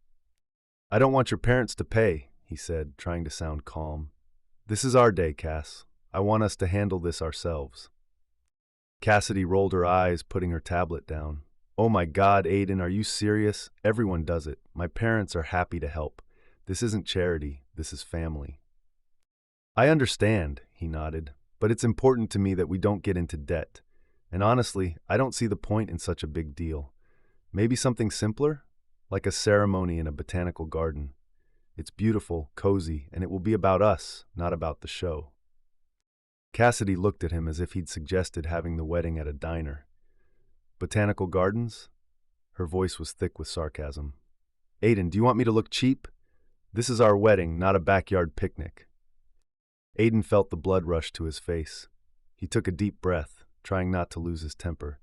I don't want your parents to pay, he said, trying to sound calm. This is our day, Cass. I want us to handle this ourselves. Cassidy rolled her eyes, putting her tablet down. Oh my God, Aiden, are you serious? Everyone does it. My parents are happy to help. This isn't charity, this is family. I understand, he nodded, but it's important to me that we don't get into debt. And honestly, I don't see the point in such a big deal. Maybe something simpler? Like a ceremony in a botanical garden. It's beautiful, cozy, and it will be about us, not about the show. Cassidy looked at him as if he'd suggested having the wedding at a diner. Botanical gardens? Her voice was thick with sarcasm. Aiden, do you want me to look cheap? This is our wedding, not a backyard picnic. Aiden felt the blood rush to his face. He took a deep breath, trying not to lose his temper.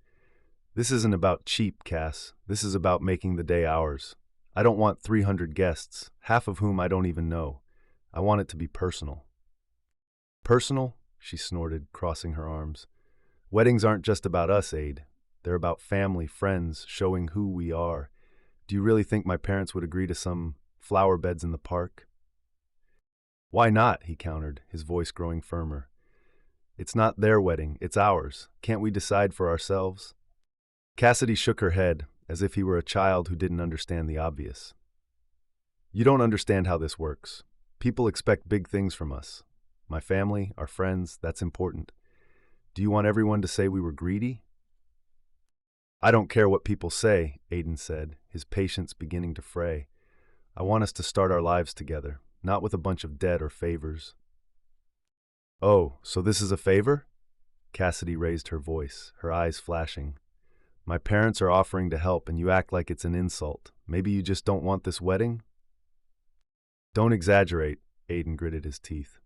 This isn't about cheap, Cass. This is about making the day ours. I don't want 300 guests, half of whom I don't even know. I want it to be personal. Personal? She snorted, crossing her arms. Weddings aren't just about us, Aid. They're about family, friends, showing who we are. Do you really think my parents would agree to some flower beds in the park? Why not? He countered, his voice growing firmer. It's not their wedding, it's ours. Can't we decide for ourselves? Cassidy shook her head, as if he were a child who didn't understand the obvious. You don't understand how this works. People expect big things from us. My family, our friends, that's important. Do you want everyone to say we were greedy? I don't care what people say, Aiden said, his patience beginning to fray. I want us to start our lives together, not with a bunch of debt or favors. Oh, so this is a favor? Cassidy raised her voice, her eyes flashing. My parents are offering to help and you act like it's an insult. Maybe you just don't want this wedding? Don't exaggerate, Aiden gritted his teeth.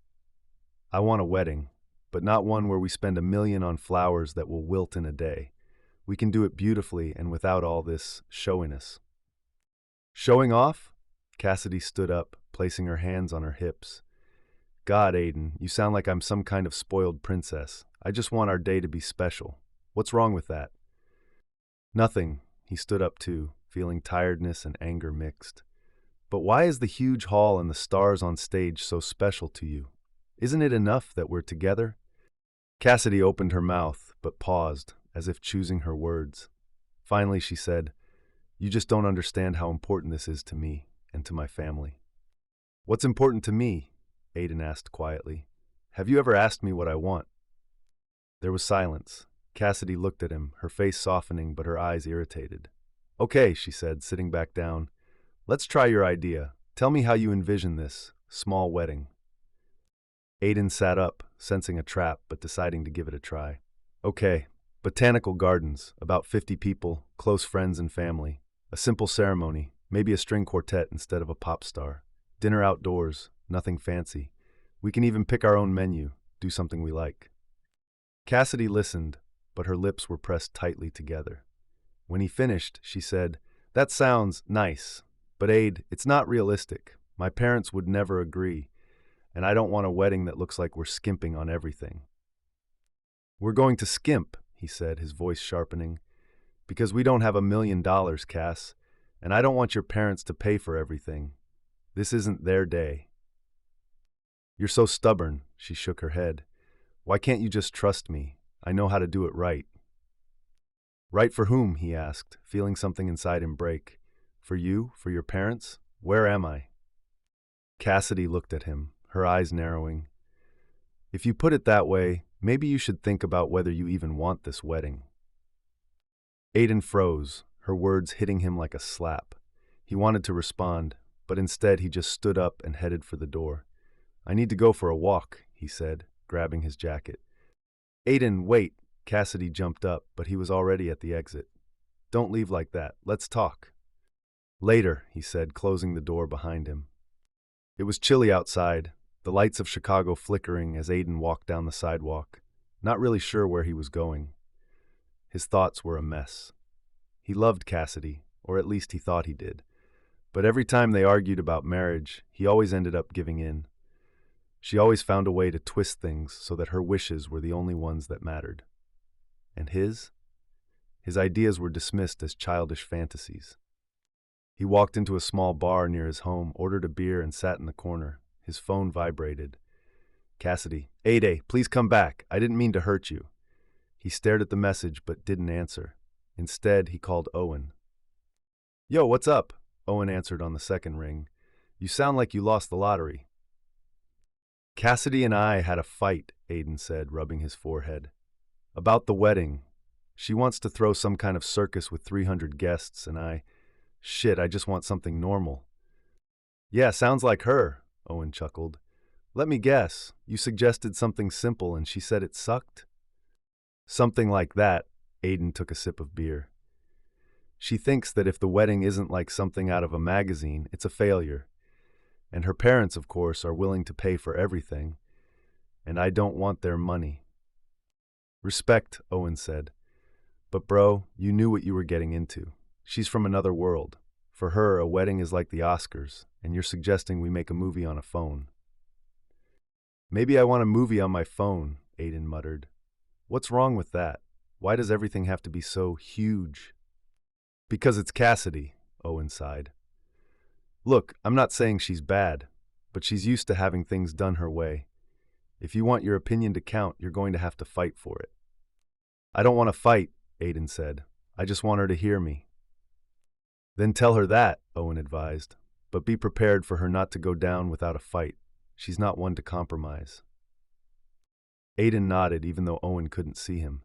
I want a wedding, but not one where we spend $1 million on flowers that will wilt in a day. We can do it beautifully and without all this showiness. Showing off? Cassidy stood up, placing her hands on her hips. God, Aiden, you sound like I'm some kind of spoiled princess. I just want our day to be special. What's wrong with that? Nothing. He stood up too, feeling tiredness and anger mixed. But why is the huge hall and the stars on stage so special to you? Isn't it enough that we're together? Cassidy opened her mouth, but paused, as if choosing her words. Finally, she said, You just don't understand how important this is to me and to my family. What's important to me? Aiden asked quietly. Have you ever asked me what I want? There was silence. Cassidy looked at him, her face softening but her eyes irritated. Okay, she said, sitting back down. Let's try your idea. Tell me how you envision this small wedding. Aiden sat up, sensing a trap but deciding to give it a try. Okay, botanical gardens, about 50 people, close friends and family. A simple ceremony, maybe a string quartet instead of a pop star. Dinner outdoors, nothing fancy. We can even pick our own menu, do something we like. Cassidy listened, but her lips were pressed tightly together. When he finished, she said, That sounds nice, but Aid, it's not realistic. My parents would never agree, and I don't want a wedding that looks like we're skimping on everything. We're going to skimp, he said, his voice sharpening, because we don't have $1 million, Cass, and I don't want your parents to pay for everything. This isn't their day. You're so stubborn, she shook her head. Why can't you just trust me? I know how to do it right. Right for whom? He asked, feeling something inside him break. For you? For your parents? Where am I? Cassidy looked at him, her eyes narrowing. If you put it that way, maybe you should think about whether you even want this wedding. Aiden froze, her words hitting him like a slap. He wanted to respond, but instead he just stood up and headed for the door. I need to go for a walk, he said, grabbing his jacket. Aiden, wait! Cassidy jumped up, but he was already at the exit. Don't leave like that. Let's talk. Later, he said, closing the door behind him. It was chilly outside, the lights of Chicago flickering as Aiden walked down the sidewalk, not really sure where he was going. His thoughts were a mess. He loved Cassidy, or at least he thought he did. But every time they argued about marriage, he always ended up giving in. She always found a way to twist things so that her wishes were the only ones that mattered. And his? His ideas were dismissed as childish fantasies. He walked into a small bar near his home, ordered a beer, and sat in the corner. His phone vibrated. Cassidy, Ade, please come back. I didn't mean to hurt you. He stared at the message but didn't answer. Instead, he called Owen. Yo, what's up? Owen answered on the second ring. You sound like you lost the lottery. Cassidy and I had a fight, Aiden said, rubbing his forehead. About the wedding. She wants to throw some kind of circus with 300 guests, and I just want something normal. Yeah, sounds like her, Owen chuckled. Let me guess, you suggested something simple and she said it sucked? Something like that, Aiden took a sip of beer. She thinks that if the wedding isn't like something out of a magazine, it's a failure. And her parents, of course, are willing to pay for everything. And I don't want their money. Respect, Owen said. But bro, you knew what you were getting into. She's from another world. For her, a wedding is like the Oscars, and you're suggesting we make a movie on a phone. Maybe I want a movie on my phone, Aiden muttered. What's wrong with that? Why does everything have to be so huge? Because it's Cassidy, Owen sighed. Look, I'm not saying she's bad, but she's used to having things done her way. If you want your opinion to count, you're going to have to fight for it. I don't want to fight, Aiden said. I just want her to hear me. Then tell her that, Owen advised, but be prepared for her not to go down without a fight. She's not one to compromise. Aiden nodded even though Owen couldn't see him.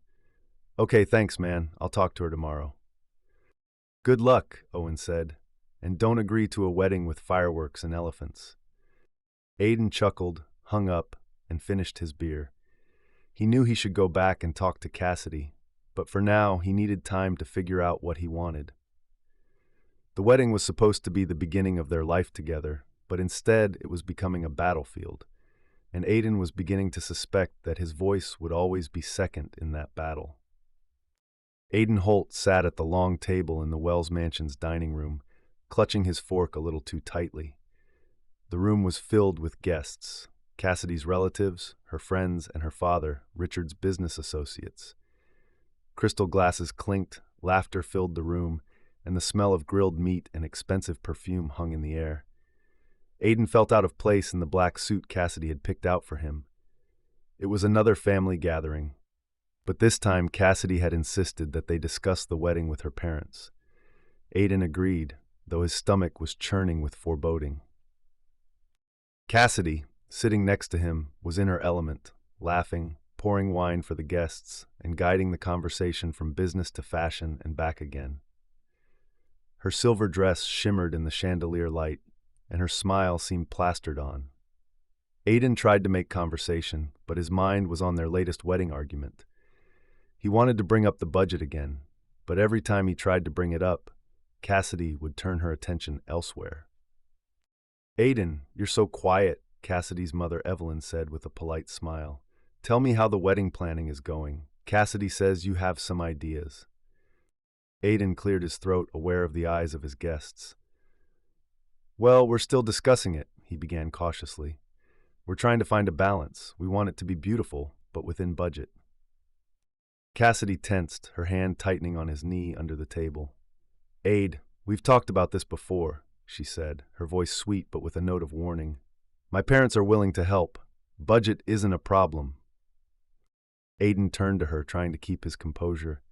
Okay, thanks, man. I'll talk to her tomorrow. Good luck, Owen said, and don't agree to a wedding with fireworks and elephants. Aiden chuckled, hung up, and finished his beer. He knew he should go back and talk to Cassidy, but for now he needed time to figure out what he wanted. The wedding was supposed to be the beginning of their life together, but instead it was becoming a battlefield, and Aiden was beginning to suspect that his voice would always be second in that battle. Aiden Holt sat at the long table in the Wells Mansion's dining room, clutching his fork a little too tightly. The room was filled with guests, Cassidy's relatives, her friends, and her father, Richard's business associates. Crystal glasses clinked, laughter filled the room, and the smell of grilled meat and expensive perfume hung in the air. Aiden felt out of place in the black suit Cassidy had picked out for him. It was another family gathering, but this time Cassidy had insisted that they discuss the wedding with her parents. Aiden agreed, though his stomach was churning with foreboding. Cassidy, sitting next to him, was in her element, laughing, pouring wine for the guests, and guiding the conversation from business to fashion and back again. Her silver dress shimmered in the chandelier light, and her smile seemed plastered on. Aiden tried to make conversation, but his mind was on their latest wedding argument. He wanted to bring up the budget again, but every time he tried to bring it up, Cassidy would turn her attention elsewhere. "Aiden, you're so quiet," Cassidy's mother Evelyn said with a polite smile. "Tell me how the wedding planning is going. Cassidy says you have some ideas." Aiden cleared his throat, aware of the eyes of his guests. "Well, we're still discussing it," he began cautiously. "We're trying to find a balance. We want it to be beautiful, but within budget." Cassidy tensed, her hand tightening on his knee under the table. "Aid, we've talked about this before," she said, her voice sweet but with a note of warning. "My parents are willing to help. Budget isn't a problem." Aiden turned to her, trying to keep his composure.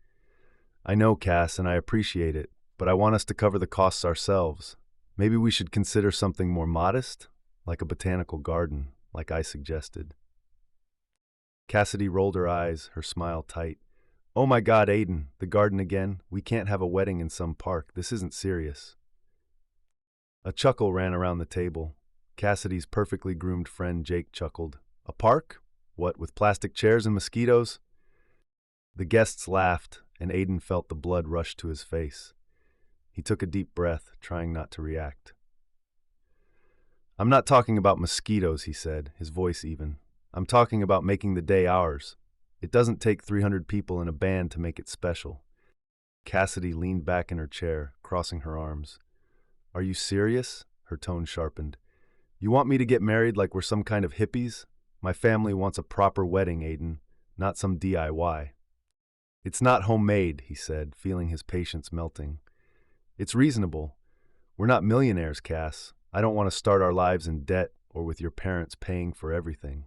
"I know, Cass, and I appreciate it, but I want us to cover the costs ourselves. Maybe we should consider something more modest, like a botanical garden, like I suggested." Cassidy rolled her eyes, her smile tight. "Oh my God, Aiden, the garden again? We can't have a wedding in some park. This isn't serious." A chuckle ran around the table. Cassidy's perfectly groomed friend Jake chuckled. "A park? What, with plastic chairs and mosquitoes?" The guests laughed, and Aiden felt the blood rush to his face. He took a deep breath, trying not to react. "I'm not talking about mosquitoes," he said, his voice even. "I'm talking about making the day ours. It doesn't take 300 people in a band to make it special." Cassidy leaned back in her chair, crossing her arms. "Are you serious?" Her tone sharpened. "You want me to get married like we're some kind of hippies? My family wants a proper wedding, Aiden, not some DIY. "It's not homemade," he said, feeling his patience melting. "It's reasonable. We're not millionaires, Cass. I don't want to start our lives in debt or with your parents paying for everything."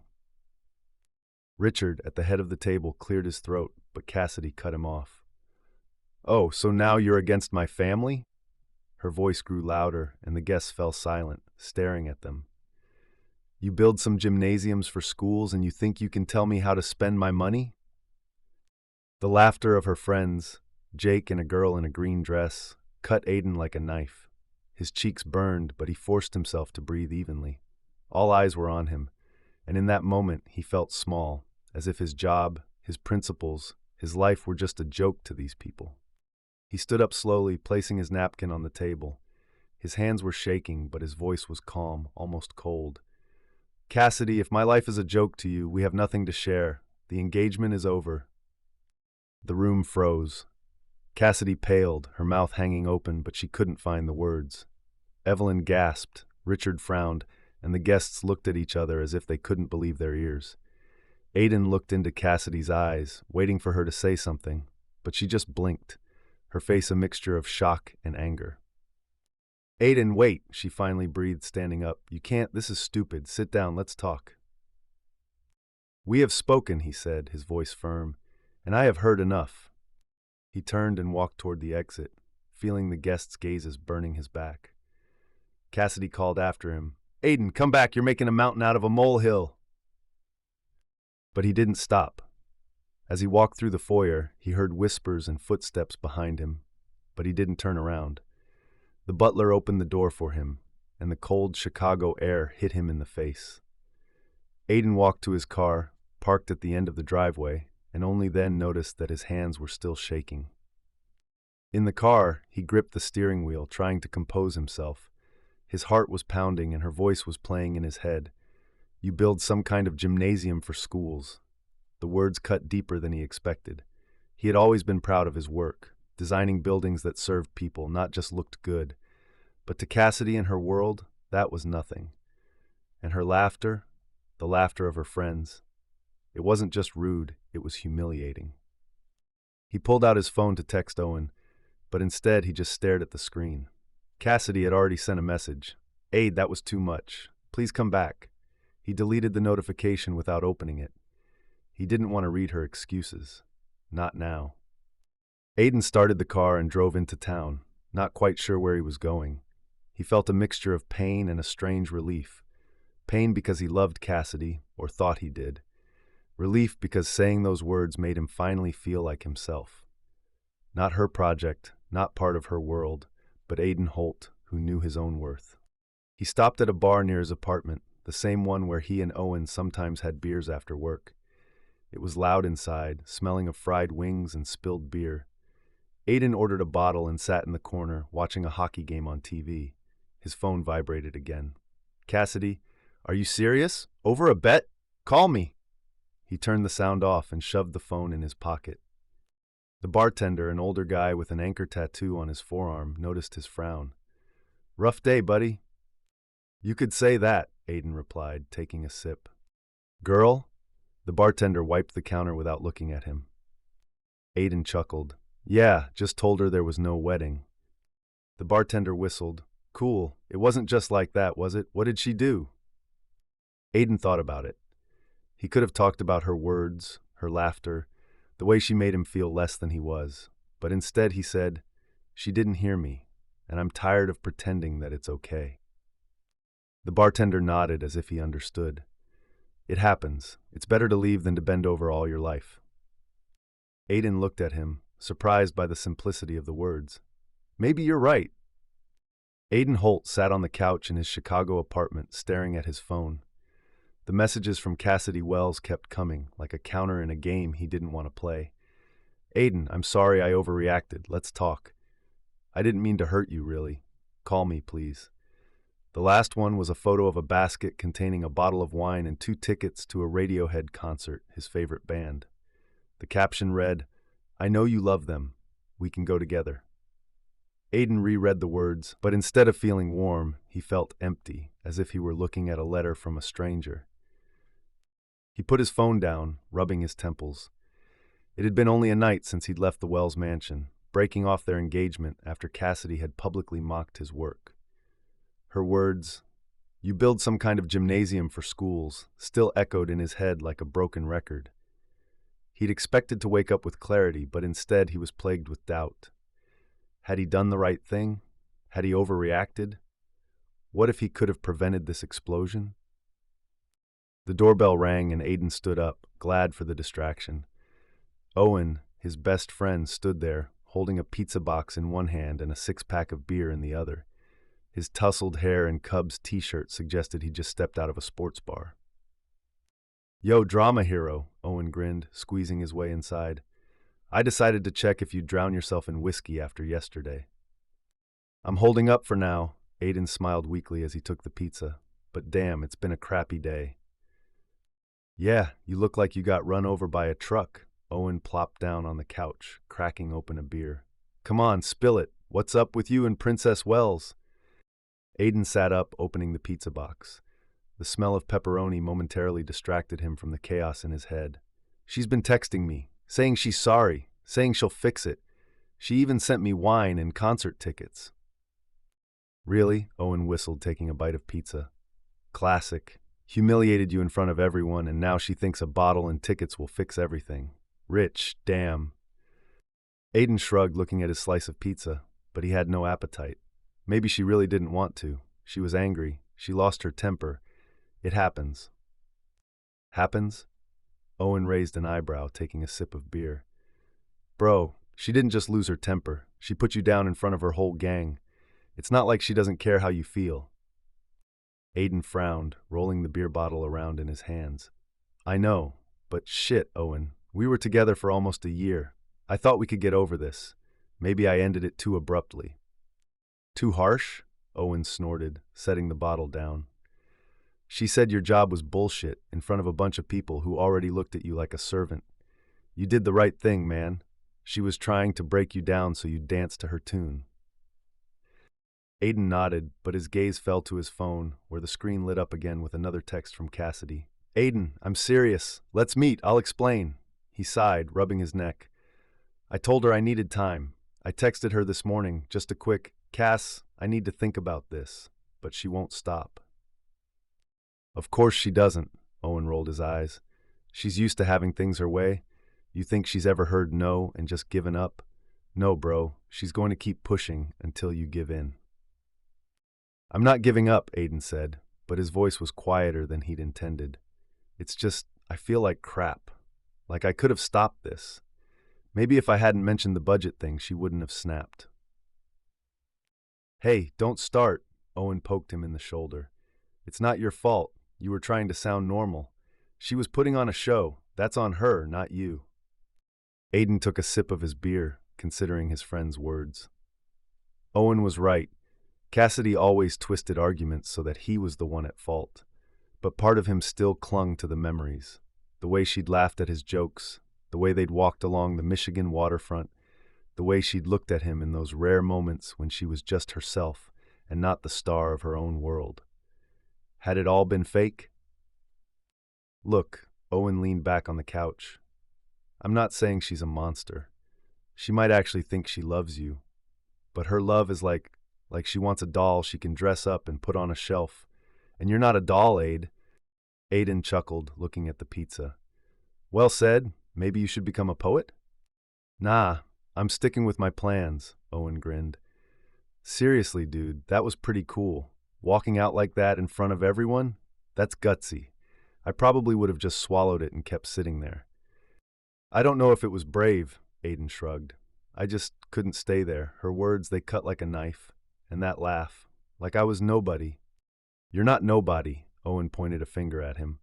Richard, at the head of the table, cleared his throat, but Cassidy cut him off. "Oh, so now you're against my family?" Her voice grew louder, and the guests fell silent, staring at them. "You build some gymnasiums for schools and you think you can tell me how to spend my money?" The laughter of her friends, Jake and a girl in a green dress, cut Aiden like a knife. His cheeks burned, but he forced himself to breathe evenly. All eyes were on him, and in that moment he felt small, as if his job, his principles, his life were just a joke to these people. He stood up slowly, placing his napkin on the table. His hands were shaking, but his voice was calm, almost cold. "Cassidy, if my life is a joke to you, we have nothing to share. The engagement is over." The room froze. Cassidy paled, her mouth hanging open, but she couldn't find the words. Evelyn gasped, Richard frowned, and the guests looked at each other as if they couldn't believe their ears. Aiden looked into Cassidy's eyes, waiting for her to say something, but she just blinked, her face a mixture of shock and anger. "Aiden, wait," she finally breathed, standing up. "You can't, this is stupid. Sit down, let's talk." "We have spoken," he said, his voice firm, "and I have heard enough." He turned and walked toward the exit, feeling the guests' gazes burning his back. Cassidy called after him, "Aiden, come back, you're making a mountain out of a molehill." But he didn't stop. As he walked through the foyer, he heard whispers and footsteps behind him, but he didn't turn around. The butler opened the door for him, and the cold Chicago air hit him in the face. Aiden walked to his car, parked at the end of the driveway, and only then noticed that his hands were still shaking. In the car, he gripped the steering wheel, trying to compose himself. His heart was pounding and her voice was playing in his head. "You build some kind of gymnasium for schools." The words cut deeper than he expected. He had always been proud of his work, designing buildings that served people, not just looked good. But to Cassidy and her world, that was nothing. And her laughter, the laughter of her friends, it wasn't just rude, it was humiliating. He pulled out his phone to text Owen, but instead he just stared at the screen. Cassidy had already sent a message. "Aid, that was too much. Please come back." He deleted the notification without opening it. He didn't want to read her excuses. Not now. Aiden started the car and drove into town, not quite sure where he was going. He felt a mixture of pain and a strange relief. Pain because he loved Cassidy, or thought he did. Relief because saying those words made him finally feel like himself. Not her project, not part of her world, but Aiden Holt, who knew his own worth. He stopped at a bar near his apartment, the same one where he and Owen sometimes had beers after work. It was loud inside, smelling of fried wings and spilled beer. Aiden ordered a bottle and sat in the corner, watching a hockey game on TV. His phone vibrated again. "Cassidy, are you serious? Over a bet? Call me." He turned the sound off and shoved the phone in his pocket. The bartender, an older guy with an anchor tattoo on his forearm, noticed his frown. "Rough day, buddy." "You could say that," Aiden replied, taking a sip. "Girl?" The bartender wiped the counter without looking at him. Aiden chuckled. "Yeah, just told her there was no wedding." The bartender whistled. "Cool. It wasn't just like that, was it? What did she do?" Aiden thought about it. He could have talked about her words, her laughter, the way she made him feel less than he was. But instead he said, "She didn't hear me, and I'm tired of pretending that it's okay." The bartender nodded as if he understood. "It happens. It's better to leave than to bend over all your life." Aiden looked at him, surprised by the simplicity of the words. "Maybe you're right." Aiden Holt sat on the couch in his Chicago apartment, staring at his phone. The messages from Cassidy Wells kept coming, like a counter in a game he didn't want to play. "Aiden, I'm sorry I overreacted. Let's talk. I didn't mean to hurt you, really. Call me, please." The last one was a photo of a basket containing a bottle of wine and 2 tickets to a Radiohead concert, his favorite band. The caption read, "I know you love them. We can go together." Aiden reread the words, but instead of feeling warm, he felt empty, as if he were looking at a letter from a stranger. He put his phone down, rubbing his temples. It had been only a night since he'd left the Wells mansion, breaking off their engagement after Cassidy had publicly mocked his work. Her words, "You build some kind of gymnasium for schools," still echoed in his head like a broken record. He'd expected to wake up with clarity, but instead he was plagued with doubt. Had he done the right thing? Had he overreacted? What if he could have prevented this explosion? The doorbell rang and Aiden stood up, glad for the distraction. Owen, his best friend, stood there, holding a pizza box in one hand and a 6-pack of beer in the other. His tousled hair and Cubs t-shirt suggested he'd just stepped out of a sports bar. "Yo, drama hero," Owen grinned, squeezing his way inside. "I decided to check if you'd drown yourself in whiskey after yesterday." "I'm holding up for now," Aiden smiled weakly as he took the pizza. "But damn, it's been a crappy day." "Yeah, you look like you got run over by a truck." Owen plopped down on the couch, cracking open a beer. "Come on, spill it. What's up with you and Princess Wells?" Aiden sat up, opening the pizza box. The smell of pepperoni momentarily distracted him from the chaos in his head. "She's been texting me, saying she's sorry, saying she'll fix it. She even sent me wine and concert tickets." "Really?" Owen whistled, taking a bite of pizza. "Classic. Humiliated you in front of everyone, and now she thinks a bottle and tickets will fix everything. Rich, damn." Aiden shrugged, looking at his slice of pizza, but he had no appetite. Maybe she really didn't want to. She was angry. She lost her temper. It happens. "Happens?" Owen raised an eyebrow, taking a sip of beer. "Bro, she didn't just lose her temper. She put you down in front of her whole gang. It's not like she doesn't care how you feel." Aiden frowned, rolling the beer bottle around in his hands. "I know, But shit, Owen, we were together for almost a year. I thought we could get over this. Maybe I ended it too abruptly. Too harsh? Owen snorted, setting the bottle down. She said your job was bullshit in front of a bunch of people who already looked at you like a servant. You did the right thing, man. She was trying to break you down so you'd dance to her tune. Aiden nodded, but his gaze fell to his phone, where the screen lit up again with another text from Cassidy. Aiden, I'm serious. Let's meet, I'll explain. He sighed, rubbing his neck. I told her I needed time. I texted her this morning, just a quick, Cass, I need to think about this. But she won't stop. Of course she doesn't, Owen rolled his eyes. She's used to having things her way. You think she's ever heard no and just given up? No, bro, she's going to keep pushing until you give in. I'm not giving up, Aiden said, but his voice was quieter than he'd intended. It's just, I feel like crap. Like I could have stopped this. Maybe if I hadn't mentioned the budget thing, she wouldn't have snapped. Hey, don't start, Owen poked him in the shoulder. It's not your fault. You were trying to sound normal. She was putting on a show. That's on her, not you. Aiden took a sip of his beer, considering his friend's words. Owen was right. Cassidy always twisted arguments so that he was the one at fault. But part of him still clung to the memories. The way she'd laughed at his jokes, the way they'd walked along the Michigan waterfront, the way she'd looked at him in those rare moments when she was just herself and not the star of her own world. Had it all been fake? Look, Owen leaned back on the couch. I'm not saying she's a monster. She might actually think she loves you. But her love is like she wants a doll she can dress up and put on a shelf. And you're not a doll, Aid. Aiden chuckled, looking at the pizza. Well said. Maybe you should become a poet? Nah, I'm sticking with my plans, Owen grinned. Seriously, dude, that was pretty cool. Walking out like that in front of everyone? That's gutsy. I probably would have just swallowed it and kept sitting there. I don't know if it was brave, Aiden shrugged. I just couldn't stay there. Her words, they cut like a knife. And that laugh, like I was nobody. You're not nobody, Owen pointed a finger at him.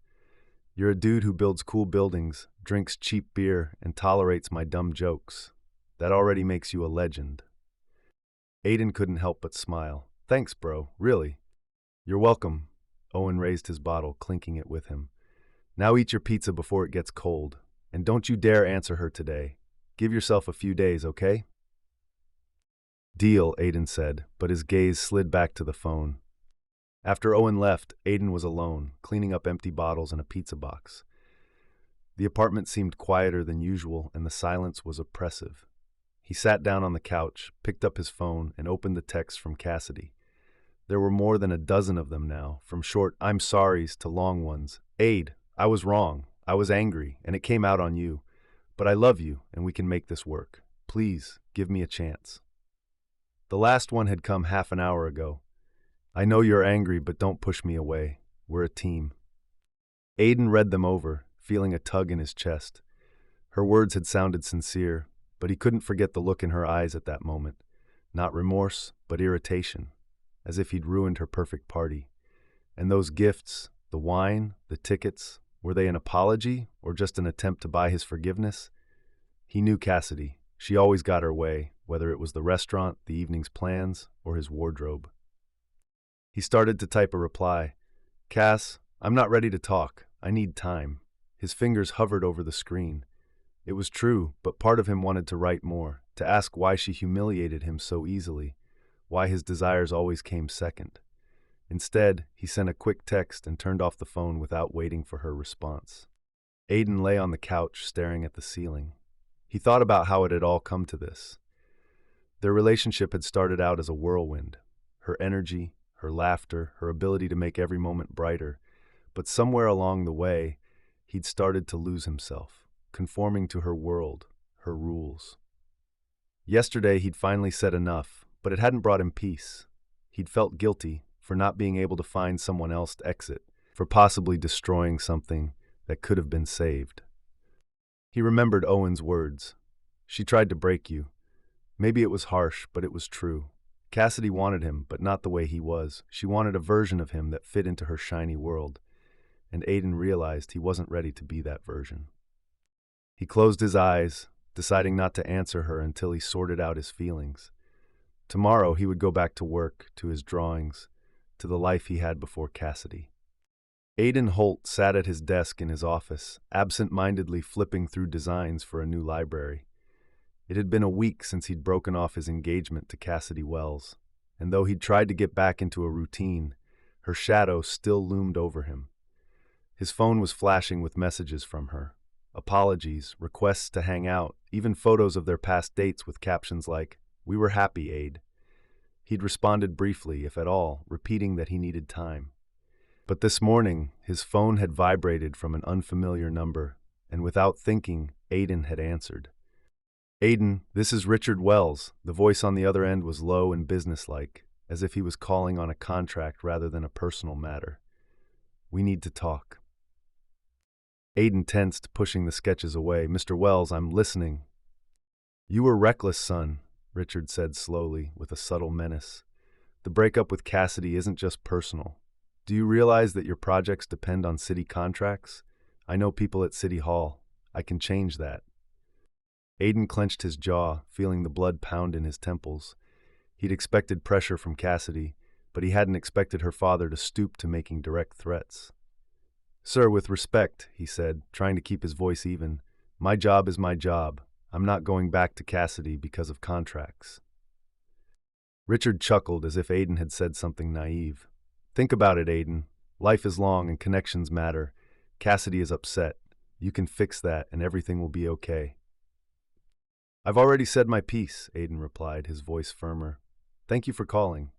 You're a dude who builds cool buildings, drinks cheap beer, and tolerates my dumb jokes. That already makes you a legend. Aiden couldn't help but smile. Thanks, bro, really. You're welcome. Owen raised his bottle, clinking it with him. Now eat your pizza before it gets cold. And don't you dare answer her today. Give yourself a few days, okay? Deal, Aiden said, but his gaze slid back to the phone. After Owen left, Aiden was alone, cleaning up empty bottles and a pizza box. The apartment seemed quieter than usual, and the silence was oppressive. He sat down on the couch, picked up his phone, and opened the text from Cassidy. There were more than a dozen of them now, from short I'm sorries to long ones. Aid, I was wrong. I was angry, and it came out on you. But I love you, and we can make this work. Please, give me a chance. The last one had come half an hour ago. I know you're angry, but don't push me away. We're a team. Aiden read them over, feeling a tug in his chest. Her words had sounded sincere, but he couldn't forget the look in her eyes at that moment. Not remorse, but irritation, as if he'd ruined her perfect party. And those gifts, the wine, the tickets, were they an apology or just an attempt to buy his forgiveness? He knew Cassidy. She always got her way, whether it was the restaurant, the evening's plans, or his wardrobe. He started to type a reply. Cass, I'm not ready to talk. I need time. His fingers hovered over the screen. It was true, but part of him wanted to write more, to ask why she humiliated him so easily, why his desires always came second. Instead, he sent a quick text and turned off the phone without waiting for her response. Aiden lay on the couch, staring at the ceiling. He thought about how it had all come to this. Their relationship had started out as a whirlwind. Her energy, her laughter, her ability to make every moment brighter. But somewhere along the way, he'd started to lose himself, conforming to her world, her rules. Yesterday, he'd finally said enough, but it hadn't brought him peace. He'd felt guilty for not being able to find someone else to exit, for possibly destroying something that could have been saved. He remembered Owen's words. She tried to break you. Maybe it was harsh, but it was true. Cassidy wanted him, but not the way he was. She wanted a version of him that fit into her shiny world. And Aiden realized he wasn't ready to be that version. He closed his eyes, deciding not to answer her until he sorted out his feelings. Tomorrow he would go back to work, to his drawings, to the life he had before Cassidy. Aidan Holt sat at his desk in his office, absent-mindedly flipping through designs for a new library. It had been a week since he'd broken off his engagement to Cassidy Wells, and though he'd tried to get back into a routine, her shadow still loomed over him. His phone was flashing with messages from her. Apologies, requests to hang out, even photos of their past dates with captions like, "We were happy, Aid." He'd responded briefly, if at all, repeating that he needed time. But this morning, his phone had vibrated from an unfamiliar number, and without thinking, Aidan had answered. "Aidan, this is Richard Wells." The voice on the other end was low and businesslike, as if he was calling on a contract rather than a personal matter. "We need to talk." Aidan tensed, pushing the sketches away. "Mr. Wells, I'm listening." "You were reckless, son," Richard said slowly, with a subtle menace. "The breakup with Cassidy isn't just personal. Do you realize that your projects depend on city contracts? I know people at City Hall. I can change that." Aidan clenched his jaw, feeling the blood pound in his temples. He'd expected pressure from Cassidy, but he hadn't expected her father to stoop to making direct threats. "Sir, with respect," he said, trying to keep his voice even, "my job is my job. I'm not going back to Cassidy because of contracts." Richard chuckled as if Aidan had said something naive. "Think about it, Aidan. Life is long and connections matter. Cassidy is upset. You can fix that and everything will be okay." "I've already said my piece," Aidan replied, his voice firmer. "Thank you for calling."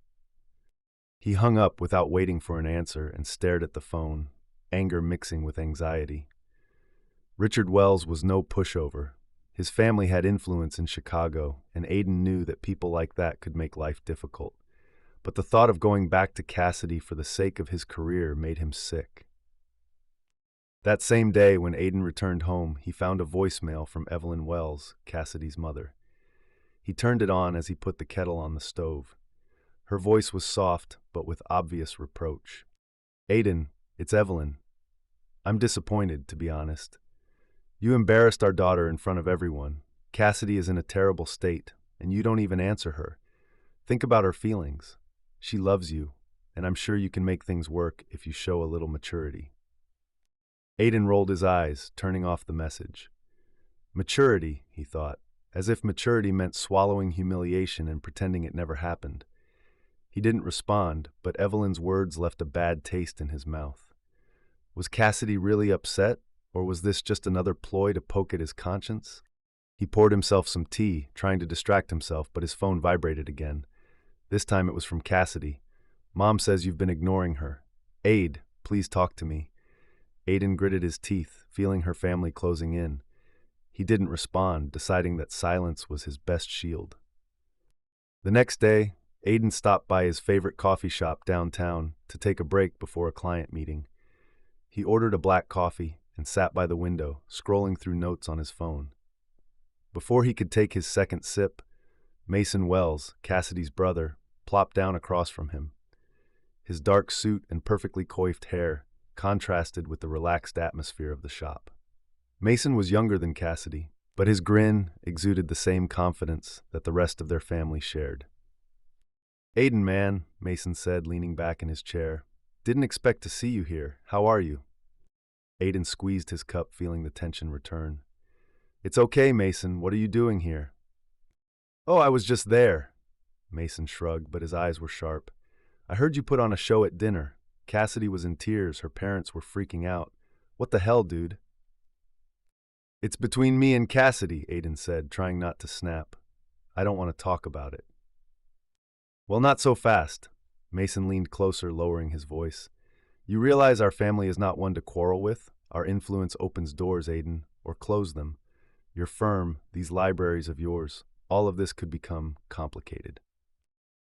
He hung up without waiting for an answer and stared at the phone, anger mixing with anxiety. Richard Wells was no pushover. His family had influence in Chicago, and Aidan knew that people like that could make life difficult. But the thought of going back to Cassidy for the sake of his career made him sick. That same day, when Aidan returned home, he found a voicemail from Evelyn Wells, Cassidy's mother. He turned it on as he put the kettle on the stove. Her voice was soft, but with obvious reproach. "Aidan, it's Evelyn. I'm disappointed, to be honest. You embarrassed our daughter in front of everyone. Cassidy is in a terrible state, and you don't even answer her. Think about her feelings. She loves you, and I'm sure you can make things work if you show a little maturity." Aidan rolled his eyes, turning off the message. Maturity, he thought, as if maturity meant swallowing humiliation and pretending it never happened. He didn't respond, but Evelyn's words left a bad taste in his mouth. Was Cassidy really upset, or was this just another ploy to poke at his conscience? He poured himself some tea, trying to distract himself, but his phone vibrated again. This time it was from Cassidy. "Mom says you've been ignoring her. Aid, please talk to me." Aidan gritted his teeth, feeling her family closing in. He didn't respond, deciding that silence was his best shield. The next day, Aidan stopped by his favorite coffee shop downtown to take a break before a client meeting. He ordered a black coffee and sat by the window, scrolling through notes on his phone. Before he could take his second sip, Mason Wells, Cassidy's brother, plopped down across from him. His dark suit and perfectly coiffed hair contrasted with the relaxed atmosphere of the shop. Mason was younger than Cassidy, but his grin exuded the same confidence that the rest of their family shared. "Aidan, man," Mason said, leaning back in his chair. "Didn't expect to see you here. How are you?" Aidan squeezed his cup, feeling the tension return. "It's okay, Mason. What are you doing here?" "Oh, I was just there." Mason shrugged, but his eyes were sharp. "I heard you put on a show at dinner. Cassidy was in tears. Her parents were freaking out. What the hell, dude?" "It's between me and Cassidy," Aidan said, trying not to snap. "I don't want to talk about it." "Well, not so fast." Mason leaned closer, lowering his voice. "You realize our family is not one to quarrel with? Our influence opens doors, Aidan, or close them. Your firm, these libraries of yours, all of this could become complicated."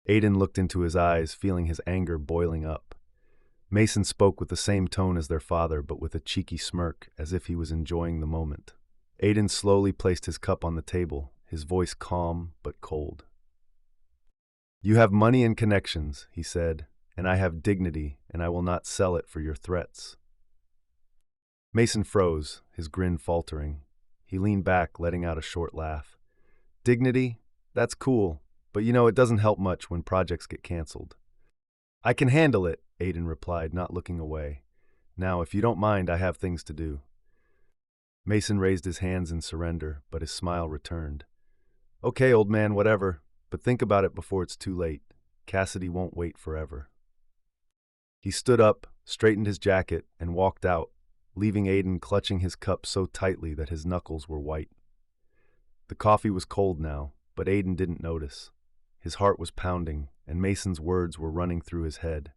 Aidan looked into his eyes, feeling his anger boiling up. Mason spoke with the same tone as their father, but with a cheeky smirk, as if he was enjoying the moment. Aidan slowly placed his cup on the table, his voice calm but cold. "You have money and connections," he said, "and I have dignity, and I will not sell it for your threats." Mason froze, his grin faltering. He leaned back, letting out a short laugh. Dignity? That's cool, but it doesn't help much when projects get canceled. I can handle it, Aiden replied, not looking away. Now, if you don't mind, I have things to do. Mason raised his hands in surrender, but his smile returned. Okay, old man, whatever, but think about it before it's too late. Cassidy won't wait forever. He stood up, straightened his jacket, and walked out, leaving Aiden clutching his cup so tightly that his knuckles were white. The coffee was cold now, but Aiden didn't notice. His heart was pounding, and Mason's words were running through his head.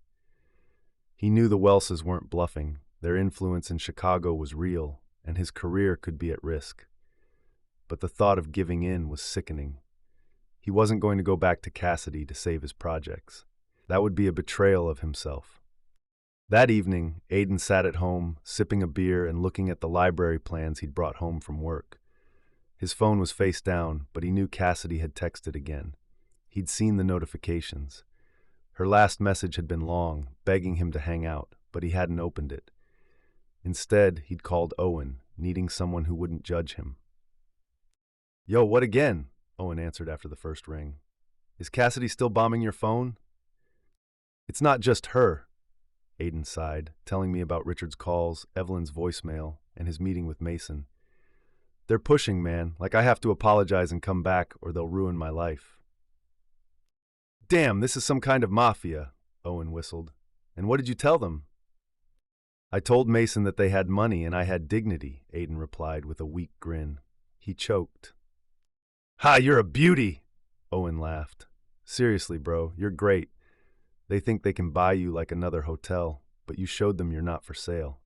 He knew the Welses weren't bluffing. Their influence in Chicago was real, and his career could be at risk. But the thought of giving in was sickening. He wasn't going to go back to Cassidy to save his projects. That would be a betrayal of himself. That evening, Aiden sat at home, sipping a beer and looking at the library plans he'd brought home from work. His phone was face down, but he knew Cassidy had texted again. He'd seen the notifications. Her last message had been long, begging him to hang out, but he hadn't opened it. Instead, he'd called Owen, needing someone who wouldn't judge him. Yo, what again? Owen answered after the first ring. Is Cassidy still bombing your phone? It's not just her, Aiden sighed, telling me about Richard's calls, Evelyn's voicemail, and his meeting with Mason. They're pushing, man, like I have to apologize and come back or they'll ruin my life. Damn, this is some kind of mafia, Owen whistled. And what did you tell them? I told Mason that they had money and I had dignity, Aiden replied with a weak grin. He choked. Ha, you're a beauty, Owen laughed. Seriously, bro, you're great. They think they can buy you like another hotel, but you showed them you're not for sale.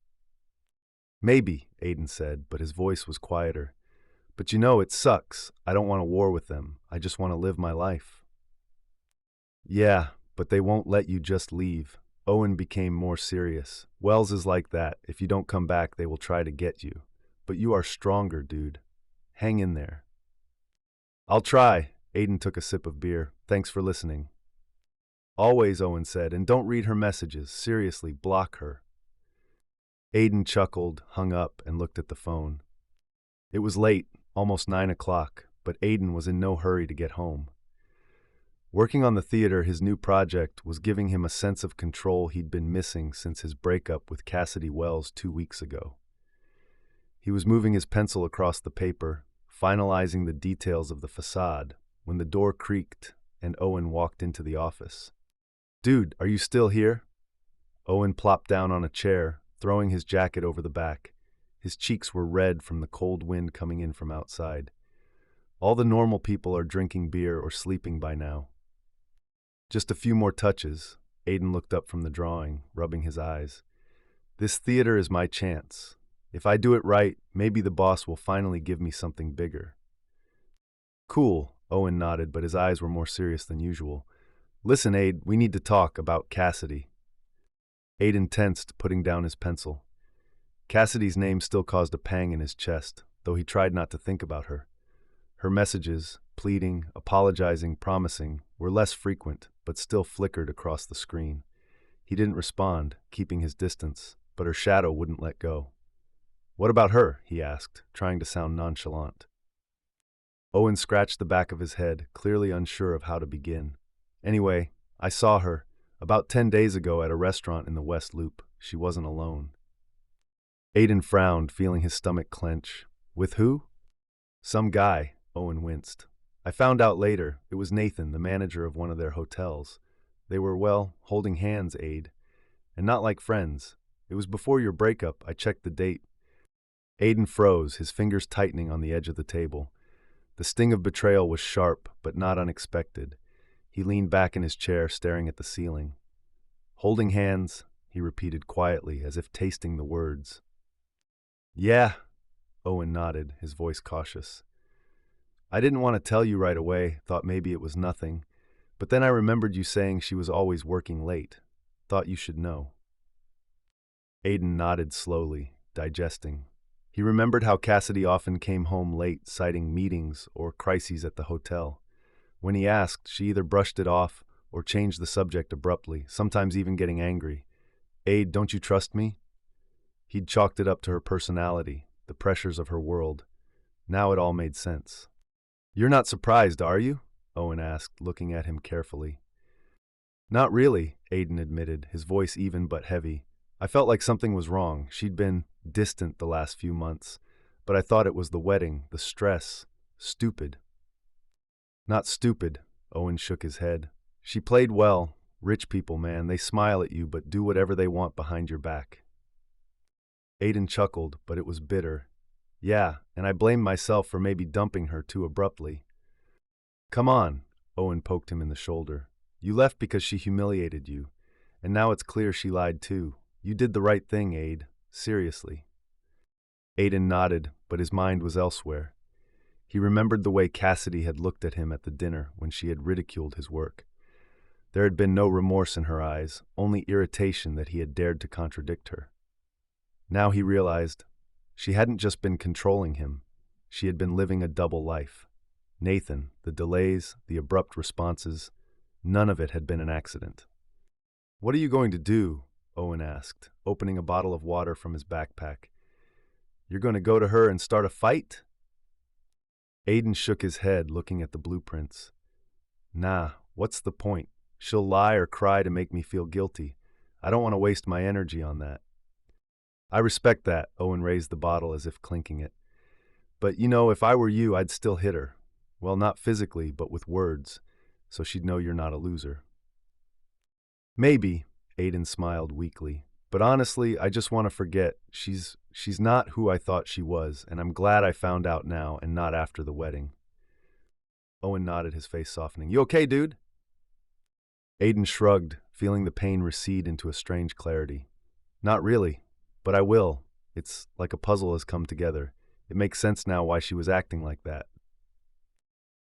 Maybe, Aiden said, but his voice was quieter. But it sucks. I don't want a war with them. I just want to live my life. Yeah, but they won't let you just leave. Owen became more serious. Wells is like that. If you don't come back, they will try to get you. But you are stronger, dude. Hang in there. I'll try. Aiden took a sip of beer. Thanks for listening. Always, Owen said, and don't read her messages. Seriously, block her. Aiden chuckled, hung up, and looked at the phone. It was late, almost 9 o'clock, but Aiden was in no hurry to get home. Working on the theater, his new project, was giving him a sense of control he'd been missing since his breakup with Cassidy Wells 2 weeks ago. He was moving his pencil across the paper, finalizing the details of the facade, when the door creaked and Owen walked into the office. Dude, are you still here? Owen plopped down on a chair, throwing his jacket over the back. His cheeks were red from the cold wind coming in from outside. All the normal people are drinking beer or sleeping by now. Just a few more touches. Aiden looked up from the drawing, rubbing his eyes. This theater is my chance. If I do it right, maybe the boss will finally give me something bigger. Cool, Owen nodded, but his eyes were more serious than usual. Listen, Aid, we need to talk about Cassidy. Aiden tensed, putting down his pencil. Cassidy's name still caused a pang in his chest, though he tried not to think about her. Her messages, pleading, apologizing, promising, were less frequent, but still flickered across the screen. He didn't respond, keeping his distance, but her shadow wouldn't let go. What about her? He asked, trying to sound nonchalant. Owen scratched the back of his head, clearly unsure of how to begin. Anyway, I saw her, about 10 days ago at a restaurant in the West Loop. She wasn't alone. Aiden frowned, feeling his stomach clench. With who? Some guy, Owen winced. I found out later, it was Nathan, the manager of one of their hotels. They were, holding hands, Aid. And not like friends. It was before your breakup. I checked the date. Aiden froze, his fingers tightening on the edge of the table. The sting of betrayal was sharp, but not unexpected. He leaned back in his chair, staring at the ceiling. Holding hands, he repeated quietly, as if tasting the words. Yeah, Owen nodded, his voice cautious. I didn't want to tell you right away, thought maybe it was nothing, but then I remembered you saying she was always working late. Thought you should know. Aiden nodded slowly, digesting. He remembered how Cassidy often came home late, citing meetings or crises at the hotel. When he asked, she either brushed it off or changed the subject abruptly, sometimes even getting angry. Aid, don't you trust me? He'd chalked it up to her personality, the pressures of her world. Now it all made sense. "You're not surprised, are you?" Owen asked, looking at him carefully. "Not really," Aiden admitted, his voice even but heavy. "I felt like something was wrong. She'd been distant the last few months, but I thought it was the wedding, the stress. Stupid." "Not stupid," Owen shook his head. "She played well. Rich people, man, they smile at you but do whatever they want behind your back." Aiden chuckled, but it was bitter. "Yeah, and I blamed myself for maybe dumping her too abruptly." "Come on," Owen poked him in the shoulder. "You left because she humiliated you, and now it's clear she lied too. You did the right thing, Aid. Seriously." Aiden nodded, but his mind was elsewhere. He remembered the way Cassidy had looked at him at the dinner when she had ridiculed his work. There had been no remorse in her eyes, only irritation that he had dared to contradict her. Now he realized she hadn't just been controlling him, she had been living a double life. Nathan, the delays, the abrupt responses, none of it had been an accident. "What are you going to do?" Owen asked, opening a bottle of water from his backpack. "You're going to go to her and start a fight?" Aiden shook his head, looking at the blueprints. "Nah, what's the point? She'll lie or cry to make me feel guilty. I don't want to waste my energy on that." "I respect that," Owen raised the bottle as if clinking it. "But if I were you, I'd still hit her. Well, not physically, but with words, so she'd know you're not a loser." "Maybe," Aiden smiled weakly. "But honestly, I just want to forget. She's not who I thought she was, and I'm glad I found out now and not after the wedding." Owen nodded, his face softening. "You okay, dude?" Aiden shrugged, feeling the pain recede into a strange clarity. "Not really, but I will. It's like a puzzle has come together. It makes sense now why she was acting like that."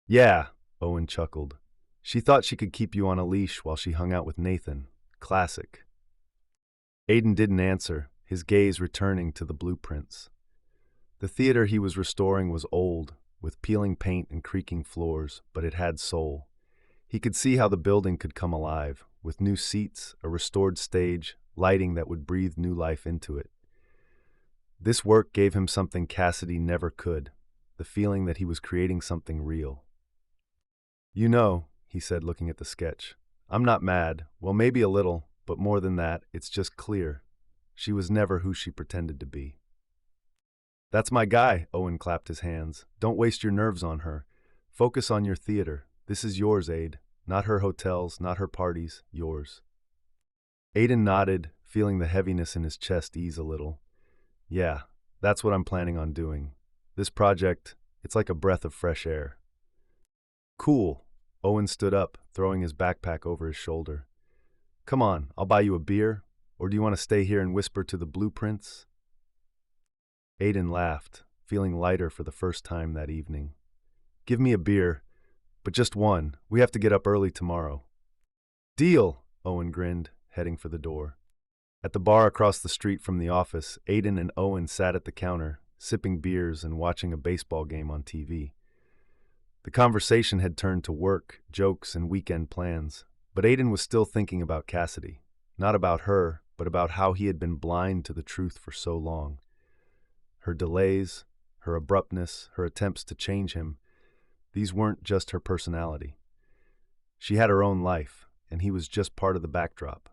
"Yeah," Owen chuckled. "She thought she could keep you on a leash while she hung out with Nathan. Classic." Aiden didn't answer, his gaze returning to the blueprints. The theater he was restoring was old, with peeling paint and creaking floors, but it had soul. He could see how the building could come alive, with new seats, a restored stage, lighting that would breathe new life into it. This work gave him something Cassidy never could, the feeling that he was creating something real. He said, looking at the sketch, "I'm not mad. Well, maybe a little, but more than that, it's just clear. She was never who she pretended to be." "That's my guy," Owen clapped his hands. "Don't waste your nerves on her. Focus on your theater. This is yours, Aid. Not her hotels, not her parties, yours." Aiden nodded, feeling the heaviness in his chest ease a little. "Yeah, that's what I'm planning on doing. This project, it's like a breath of fresh air." "Cool." Owen stood up, throwing his backpack over his shoulder. "Come on, I'll buy you a beer. Or do you want to stay here and whisper to the blueprints?" Aiden laughed, feeling lighter for the first time that evening. "Give me a beer, but just one. We have to get up early tomorrow." "Deal," Owen grinned, heading for the door. At the bar across the street from the office, Aiden and Owen sat at the counter, sipping beers and watching a baseball game on TV. The conversation had turned to work, jokes, and weekend plans, but Aiden was still thinking about Cassidy. Not about her, but about how he had been blind to the truth for so long. Her delays, her abruptness, her attempts to change him, these weren't just her personality. She had her own life, and he was just part of the backdrop.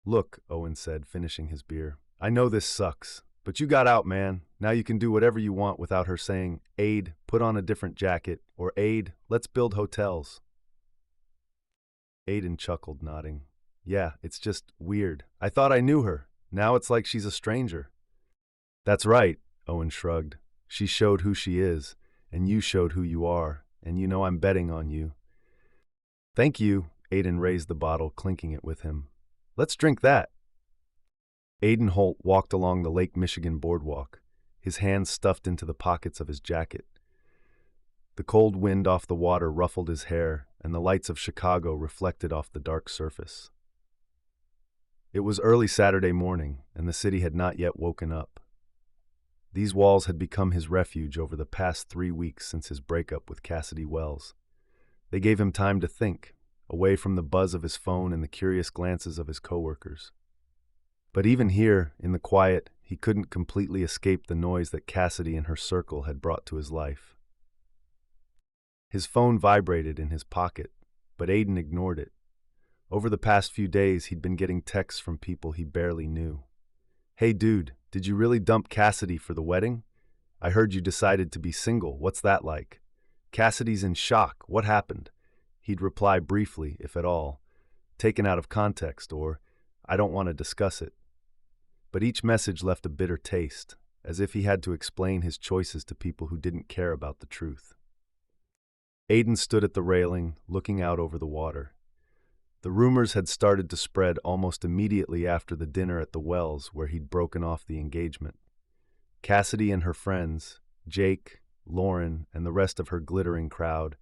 "Look," Owen said, finishing his beer, "I know this sucks, but you got out, man. Now you can do whatever you want without her saying, 'Aid, put on a different jacket,' or 'Aid, let's build hotels.'" Aiden chuckled, nodding. "Yeah, it's just weird. I thought I knew her. Now it's like she's a stranger." "That's right," Owen shrugged. "She showed who she is, and you showed who you are, and I'm betting on you." "Thank you." Aiden raised the bottle, clinking it with him. "Let's drink that." Aiden Holt walked along the Lake Michigan boardwalk, his hands stuffed into the pockets of his jacket. The cold wind off the water ruffled his hair, and the lights of Chicago reflected off the dark surface. It was early Saturday morning, and the city had not yet woken up. These walls had become his refuge over the past 3 weeks since his breakup with Cassidy Wells. They gave him time to think, away from the buzz of his phone and the curious glances of his coworkers. But even here, in the quiet, he couldn't completely escape the noise that Cassidy and her circle had brought to his life. His phone vibrated in his pocket, but Aiden ignored it. Over the past few days, he'd been getting texts from people he barely knew. "Hey dude, did you really dump Cassidy for the wedding? I heard you decided to be single. What's that like? Cassidy's in shock. What happened?" He'd reply briefly, if at all, taken out of context, or, "I don't want to discuss it." But each message left a bitter taste, as if he had to explain his choices to people who didn't care about the truth. Aiden stood at the railing, looking out over the water. The rumors had started to spread almost immediately after the dinner at the Wells where he'd broken off the engagement. Cassidy and her friends, Jake, Lauren, and the rest of her glittering crowd,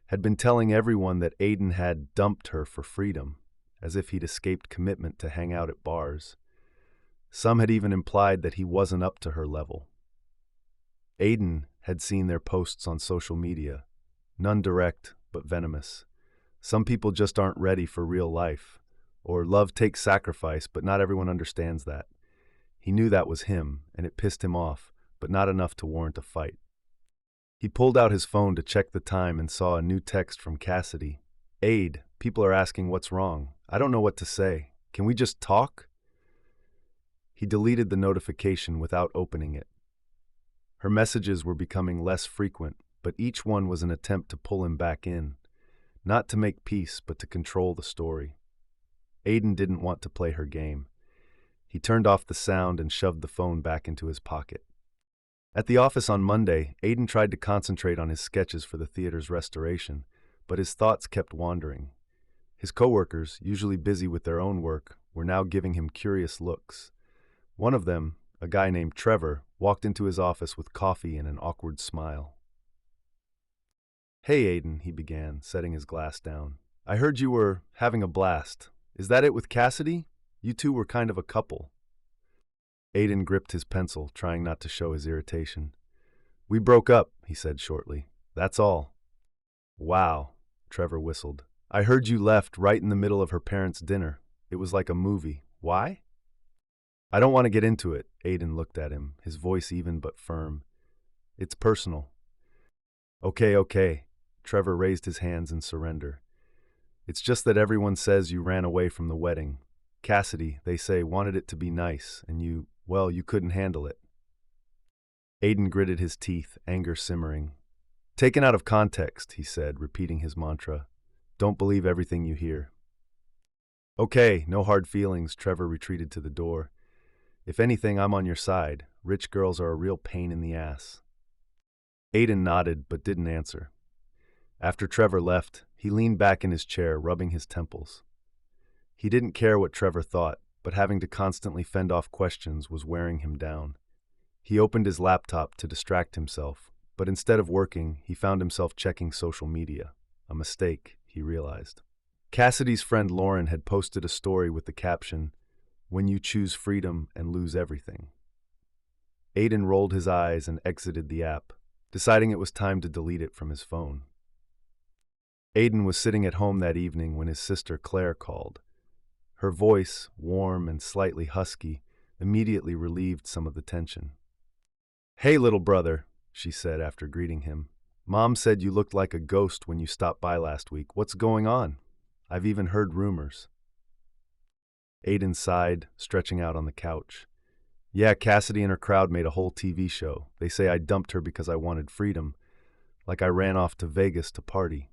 had been telling everyone that Aiden had dumped her for freedom, as if he'd escaped commitment to hang out at bars. Some had even implied that he wasn't up to her level. Aiden had seen their posts on social media, none direct but venomous. Some people just aren't ready for real life, or love takes sacrifice, but not everyone understands that. He knew that was him, and it pissed him off, but not enough to warrant a fight. He pulled out his phone to check the time and saw a new text from Cassidy. "Aid, people are asking what's wrong. I don't know what to say. Can we just talk?" He deleted the notification without opening it. Her messages were becoming less frequent, but each one was an attempt to pull him back in. Not to make peace, but to control the story. Aiden didn't want to play her game. He turned off the sound and shoved the phone back into his pocket. At the office on Monday, Aiden tried to concentrate on his sketches for the theater's restoration, but his thoughts kept wandering. His coworkers, usually busy with their own work, were now giving him curious looks. One of them, a guy named Trevor, walked into his office with coffee and an awkward smile. "Hey, Aiden," he began, setting his glass down. "I heard you were having a blast. Is that it with Cassidy? You two were kind of a couple." Aiden gripped his pencil, trying not to show his irritation. "We broke up," he said shortly. "That's all." "Wow," Trevor whistled. "I heard you left right in the middle of her parents' dinner. It was like a movie. Why?" "I don't want to get into it," Aiden looked at him, his voice even but firm. "It's personal." Okay. Trevor raised his hands in surrender. "It's just that everyone says you ran away from the wedding. Cassidy, they say, wanted it to be nice, and you couldn't handle it." Aiden gritted his teeth, anger simmering. "Taken out of context," he said, repeating his mantra. "Don't believe everything you hear." "Okay, no hard feelings," Trevor retreated to the door. "If anything, I'm on your side. Rich girls are a real pain in the ass." Aiden nodded but didn't answer. After Trevor left, he leaned back in his chair, rubbing his temples. He didn't care what Trevor thought, but having to constantly fend off questions was wearing him down. He opened his laptop to distract himself, but instead of working, he found himself checking social media. A mistake, he realized. Cassidy's friend Lauren had posted a story with the caption, "When you choose freedom and lose everything." Aiden rolled his eyes and exited the app, deciding it was time to delete it from his phone. Aiden was sitting at home that evening when his sister Claire called. Her voice, warm and slightly husky, immediately relieved some of the tension. "Hey, little brother," she said after greeting him. "Mom said you looked like a ghost when you stopped by last week. What's going on? I've even heard rumors." Aiden sighed, stretching out on the couch. "Yeah, Cassidy and her crowd made a whole TV show. They say I dumped her because I wanted freedom, like I ran off to Vegas to party."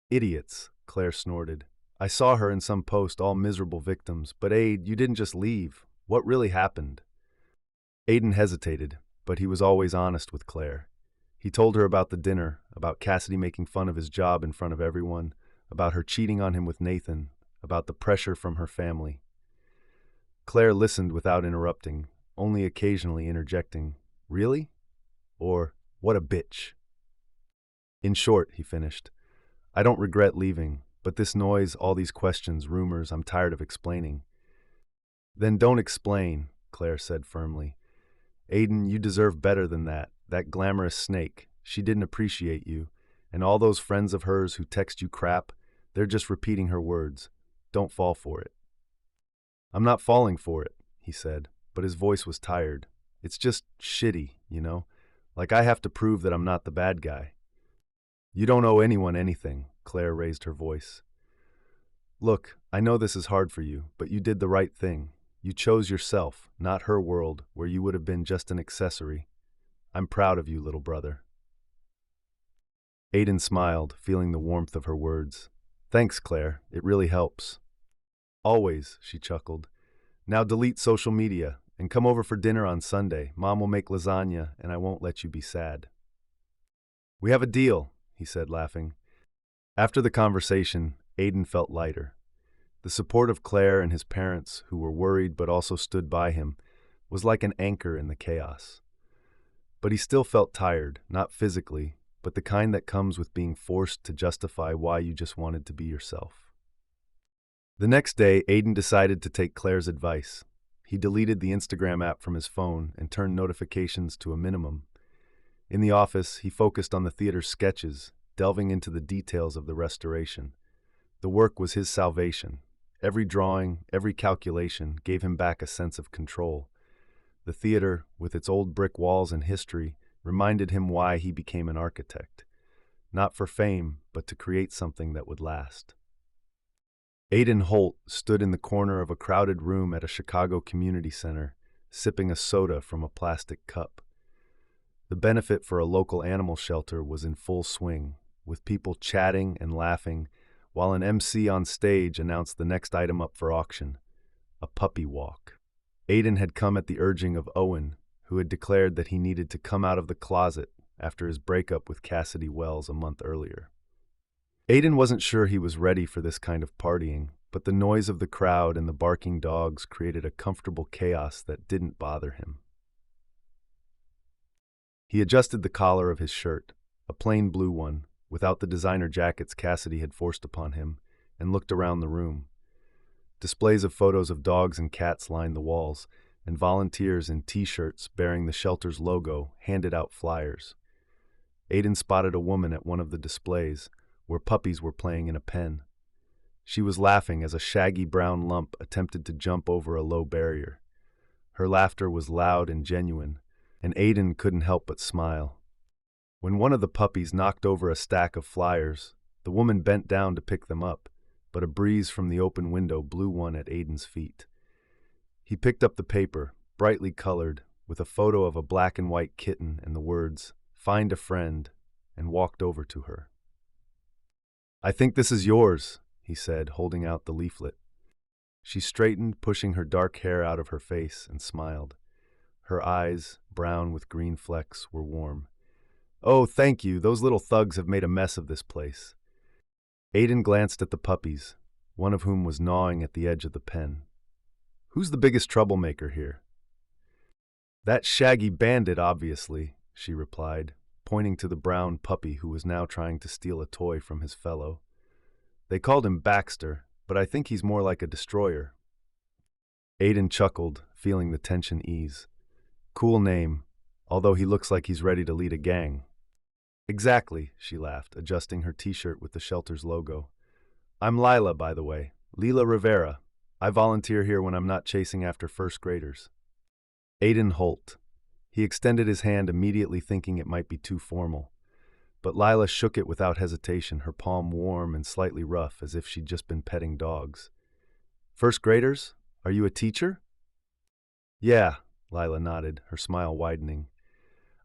"Idiots," Claire snorted. "I saw her in some post, all miserable victims. But Aid, you didn't just leave. What really happened?" Aiden hesitated, but he was always honest with Claire. He told her about the dinner, about Cassidy making fun of his job in front of everyone, about her cheating on him with Nathan, about the pressure from her family. Claire listened without interrupting, only occasionally interjecting, "Really?" or "What a bitch." "In short," he finished, "I don't regret leaving, but this noise, all these questions, rumors, I'm tired of explaining." "Then don't explain," Claire said firmly. "Aiden, you deserve better than that. That glamorous snake, she didn't appreciate you. And all those friends of hers who text you crap, they're just repeating her words. Don't fall for it." I'm not falling for it, he said, but his voice was tired. It's just shitty, Like I have to prove that I'm not the bad guy. You don't owe anyone anything, Claire raised her voice. Look, I know this is hard for you, but you did the right thing. You chose yourself, not her world, where you would have been just an accessory. I'm proud of you, little brother. Aiden smiled, feeling the warmth of her words. Thanks, Claire. It really helps. Always, she chuckled. Now delete social media and come over for dinner on Sunday. Mom will make lasagna and I won't let you be sad. We have a deal, he said, laughing. After the conversation, Aiden felt lighter. The support of Claire and his parents, who were worried but also stood by him, was like an anchor in the chaos. But he still felt tired, not physically, but the kind that comes with being forced to justify why you just wanted to be yourself. The next day, Aiden decided to take Claire's advice. He deleted the Instagram app from his phone and turned notifications to a minimum. In the office, he focused on the theater's sketches, delving into the details of the restoration. The work was his salvation. Every drawing, every calculation gave him back a sense of control. The theater, with its old brick walls and history, reminded him why he became an architect. Not for fame, but to create something that would last. Aiden Holt stood in the corner of a crowded room at a Chicago community center, sipping a soda from a plastic cup. The benefit for a local animal shelter was in full swing, with people chatting and laughing, while an MC on stage announced the next item up for auction, a puppy walk. Aiden had come at the urging of Owen, who had declared that he needed to come out of the closet after his breakup with Cassidy Wells a month earlier. Aiden wasn't sure he was ready for this kind of partying, but the noise of the crowd and the barking dogs created a comfortable chaos that didn't bother him. He adjusted the collar of his shirt, a plain blue one, without the designer jackets Cassidy had forced upon him, and looked around the room. Displays of photos of dogs and cats lined the walls, and volunteers in T-shirts bearing the shelter's logo handed out flyers. Aiden spotted a woman at one of the displays, where puppies were playing in a pen. She was laughing as a shaggy brown lump attempted to jump over a low barrier. Her laughter was loud and genuine, and Aiden couldn't help but smile. When one of the puppies knocked over a stack of flyers, the woman bent down to pick them up, but a breeze from the open window blew one at Aiden's feet. He picked up the paper, brightly colored, with a photo of a black and white kitten and the words, "Find a friend," and walked over to her. "I think this is yours," he said, holding out the leaflet. She straightened, pushing her dark hair out of her face, and smiled. Her eyes, brown with green flecks, were warm. "Oh, thank you. Those little thugs have made a mess of this place." Aiden glanced at the puppies, one of whom was gnawing at the edge of the pen. "Who's the biggest troublemaker here?" "That shaggy bandit, obviously," she replied, pointing to the brown puppy who was now trying to steal a toy from his fellow. "They called him Baxter, but I think he's more like a destroyer." Aiden chuckled, feeling the tension ease. "Cool name, although he looks like he's ready to lead a gang." "Exactly," she laughed, adjusting her T-shirt with the shelter's logo. "I'm Lila, by the way, Lila Rivera. I volunteer here when I'm not chasing after first graders." Aiden Holt. He extended his hand, immediately thinking it might be too formal. But Lila shook it without hesitation, her palm warm and slightly rough, as if she'd just been petting dogs. "First graders? Are you a teacher?" "Yeah," Lila nodded, her smile widening.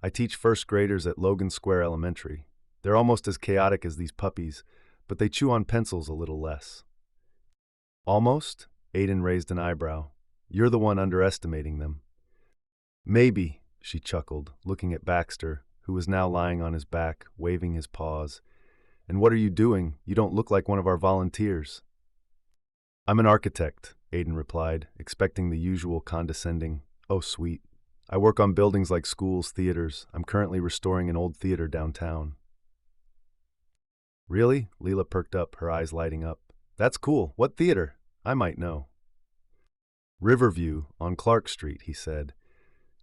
"I teach first graders at Logan Square Elementary. They're almost as chaotic as these puppies, but they chew on pencils a little less." "Almost?" Aiden raised an eyebrow. "You're the one underestimating them." "Maybe," she chuckled, looking at Baxter, who was now lying on his back, waving his paws. "And what are you doing? You don't look like one of our volunteers." "I'm an architect," Aiden replied, expecting the usual condescending, "Oh, sweet. I work on buildings like schools, theaters. I'm currently restoring an old theater downtown." "Really?" Leela perked up, her eyes lighting up. "That's cool. What theater? I might know." "Riverview, on Clark Street," he said.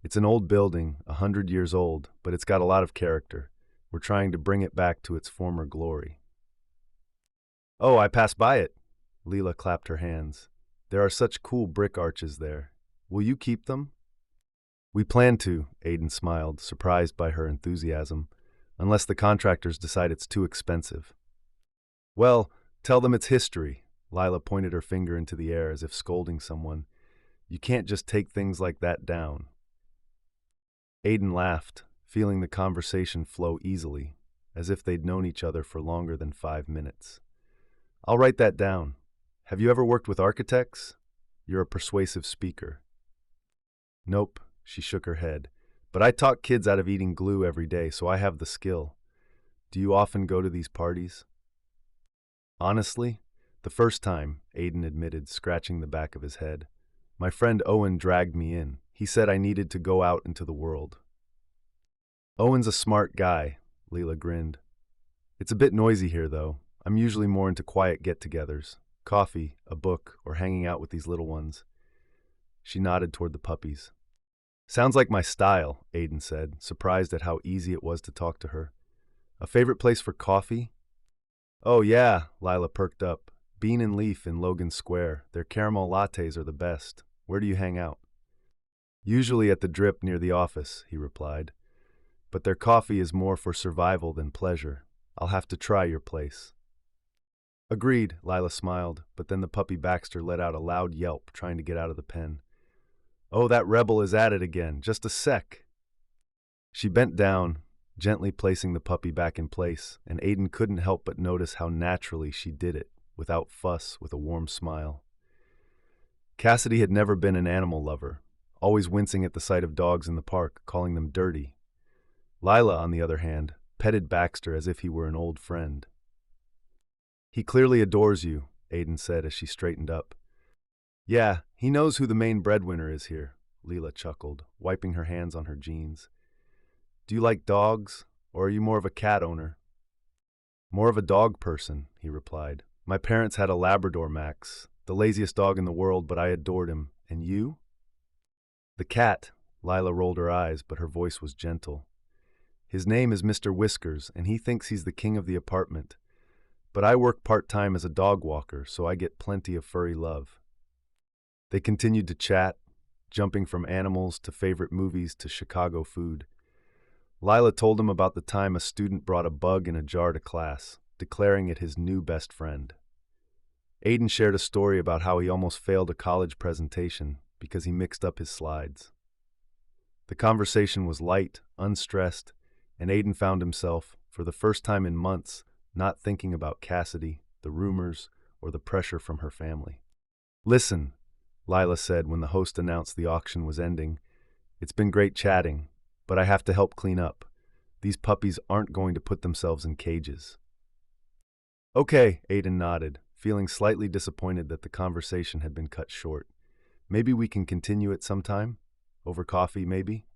"It's an old building, 100 years old, but it's got a lot of character. We're trying to bring it back to its former glory." "Oh, I passed by it." Leela clapped her hands. There are such cool brick arches there. Will you keep them? We plan to, Aiden smiled, surprised by her enthusiasm, unless the contractors decide it's too expensive. Well, tell them it's history. Lila pointed her finger into the air as if scolding someone. You can't just take things like that down. Aiden laughed, feeling the conversation flow easily, as if they'd known each other for longer than 5 minutes. I'll write that down. Have you ever worked with architects? You're a persuasive speaker. Nope, she shook her head. But I talk kids out of eating glue every day, so I have the skill. Do you often go to these parties? Honestly, the first time, Aiden admitted, scratching the back of his head. My friend Owen dragged me in. He said I needed to go out into the world. Owen's a smart guy, Leela grinned. It's a bit noisy here, though. I'm usually more into quiet get-togethers. Coffee, a book, or hanging out with these little ones. She nodded toward the puppies. Sounds like my style, Aiden said, surprised at how easy it was to talk to her. A favorite place for coffee? Oh yeah, Lila perked up. Bean and Leaf in Logan Square. Their caramel lattes are the best. Where do you hang out? Usually at the Drip near the office, he replied. But their coffee is more for survival than pleasure. I'll have to try your place. Agreed, Lila smiled, but then the puppy Baxter let out a loud yelp, trying to get out of the pen. Oh, that rebel is at it again. Just a sec. She bent down, gently placing the puppy back in place, and Aiden couldn't help but notice how naturally she did it, without fuss, with a warm smile. Cassidy had never been an animal lover, always wincing at the sight of dogs in the park, calling them dirty. Lila, on the other hand, petted Baxter as if he were an old friend. He clearly adores you, Aiden said as she straightened up. Yeah, he knows who the main breadwinner is here, Leela chuckled, wiping her hands on her jeans. Do you like dogs, or are you more of a cat owner? More of a dog person, he replied. My parents had a Labrador Max, the laziest dog in the world, but I adored him. And you? The cat, Lila rolled her eyes, but her voice was gentle. His name is Mr. Whiskers, and he thinks he's the king of the apartment. But I work part-time as a dog walker, so I get plenty of furry love. They continued to chat, jumping from animals to favorite movies to Chicago food. Lila told him about the time a student brought a bug in a jar to class, declaring it his new best friend. Aiden shared a story about how he almost failed a college presentation because he mixed up his slides. The conversation was light, unstressed, and Aiden found himself, for the first time in months, not thinking about Cassidy, the rumors, or the pressure from her family. Listen, Lila said when the host announced the auction was ending. It's been great chatting, but I have to help clean up. These puppies aren't going to put themselves in cages. Okay, Aiden nodded, feeling slightly disappointed that the conversation had been cut short. Maybe we can continue it sometime? Over coffee, maybe?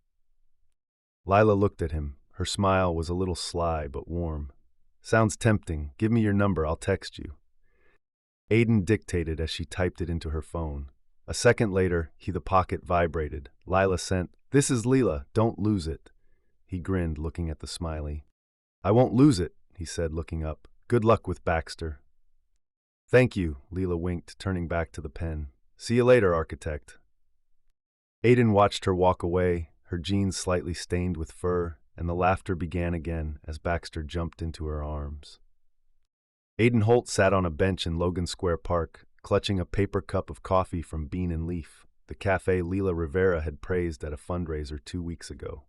Lila looked at him. Her smile was a little sly but warm. Sounds tempting. Give me your number, I'll text you. Aiden dictated as she typed it into her phone. A second later, the pocket vibrated. Lila sent, "This is Leela, don't lose it." He grinned, looking at the smiley. "I won't lose it," he said, looking up. "Good luck with Baxter." "Thank you," Leela winked, turning back to the pen. "See you later, architect." Aiden watched her walk away, her jeans slightly stained with fur, and the laughter began again as Baxter jumped into her arms. Aiden Holt sat on a bench in Logan Square Park, clutching a paper cup of coffee from Bean and Leaf, the cafe Leela Rivera had praised at a fundraiser 2 weeks ago.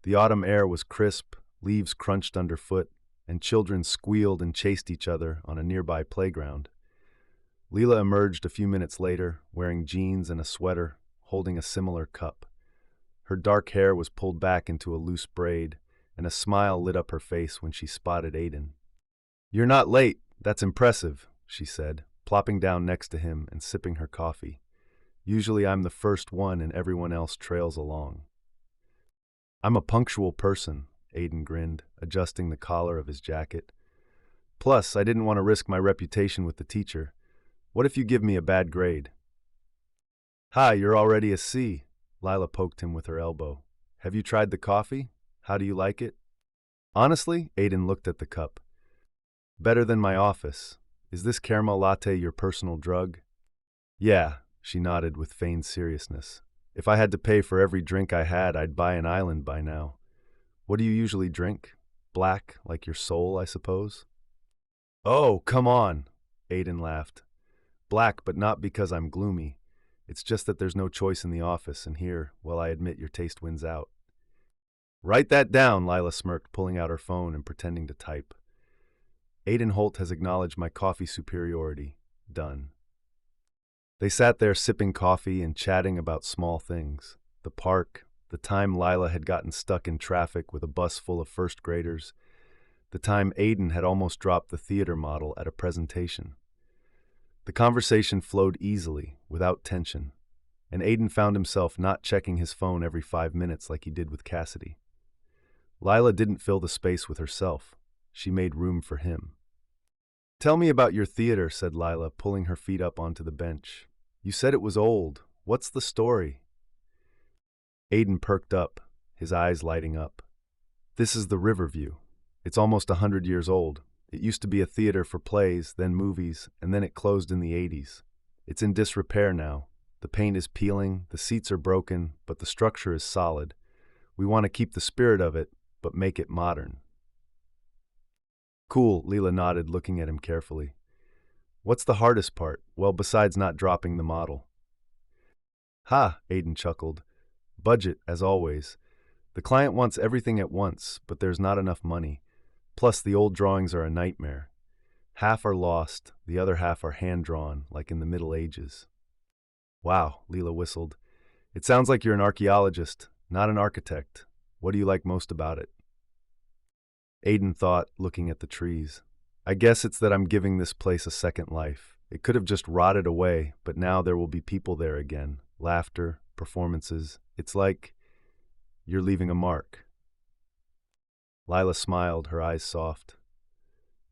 The autumn air was crisp, leaves crunched underfoot, and children squealed and chased each other on a nearby playground. Leela emerged a few minutes later, wearing jeans and a sweater, holding a similar cup. Her dark hair was pulled back into a loose braid, and a smile lit up her face when she spotted Aiden. "You're not late. That's impressive," she said, plopping down next to him and sipping her coffee. "Usually I'm the first one and everyone else trails along." "I'm a punctual person," Aiden grinned, adjusting the collar of his jacket. "Plus, I didn't want to risk my reputation with the teacher. What if you give me a bad grade?" "Hi, you're already a C." Lila poked him with her elbow. "Have you tried the coffee? How do you like it?" "Honestly," Aiden looked at the cup. "Better than my office. Is this caramel latte your personal drug?" Yeah, she nodded with feigned seriousness. If I had to pay for every drink I had, I'd buy an island by now. What do you usually drink? Black, like your soul, I suppose? Oh, come on, Aiden laughed. Black, but not because I'm gloomy. It's just that there's no choice in the office, and here, well, I admit your taste wins out. Write that down, Lila smirked, pulling out her phone and pretending to type. Aiden Holt has acknowledged my coffee superiority. Done. They sat there sipping coffee and chatting about small things. The park, the time Lila had gotten stuck in traffic with a bus full of first graders, the time Aiden had almost dropped the theater model at a presentation. The conversation flowed easily, without tension, and Aiden found himself not checking his phone every 5 minutes like he did with Cassidy. Lila didn't fill the space with herself. She made room for him. Tell me about your theater, said Lila, pulling her feet up onto the bench. You said it was old. What's the story? Aiden perked up, his eyes lighting up. This is the Riverview. It's almost 100 years old. It used to be a theater for plays, then movies, and then it closed in the 80s. It's in disrepair now. The paint is peeling, the seats are broken, but the structure is solid. We want to keep the spirit of it, but make it modern. Cool, Leela nodded, looking at him carefully. What's the hardest part? Well, besides not dropping the model. Ha, Aiden chuckled. Budget, as always. The client wants everything at once, but there's not enough money. Plus, the old drawings are a nightmare. Half are lost, the other half are hand-drawn, like in the Middle Ages. Wow, Leela whistled. It sounds like you're an archaeologist, not an architect. What do you like most about it? Aiden thought, looking at the trees. I guess it's that I'm giving this place a second life. It could have just rotted away, but now there will be people there again. Laughter, performances. It's like you're leaving a mark. Lila smiled, her eyes soft.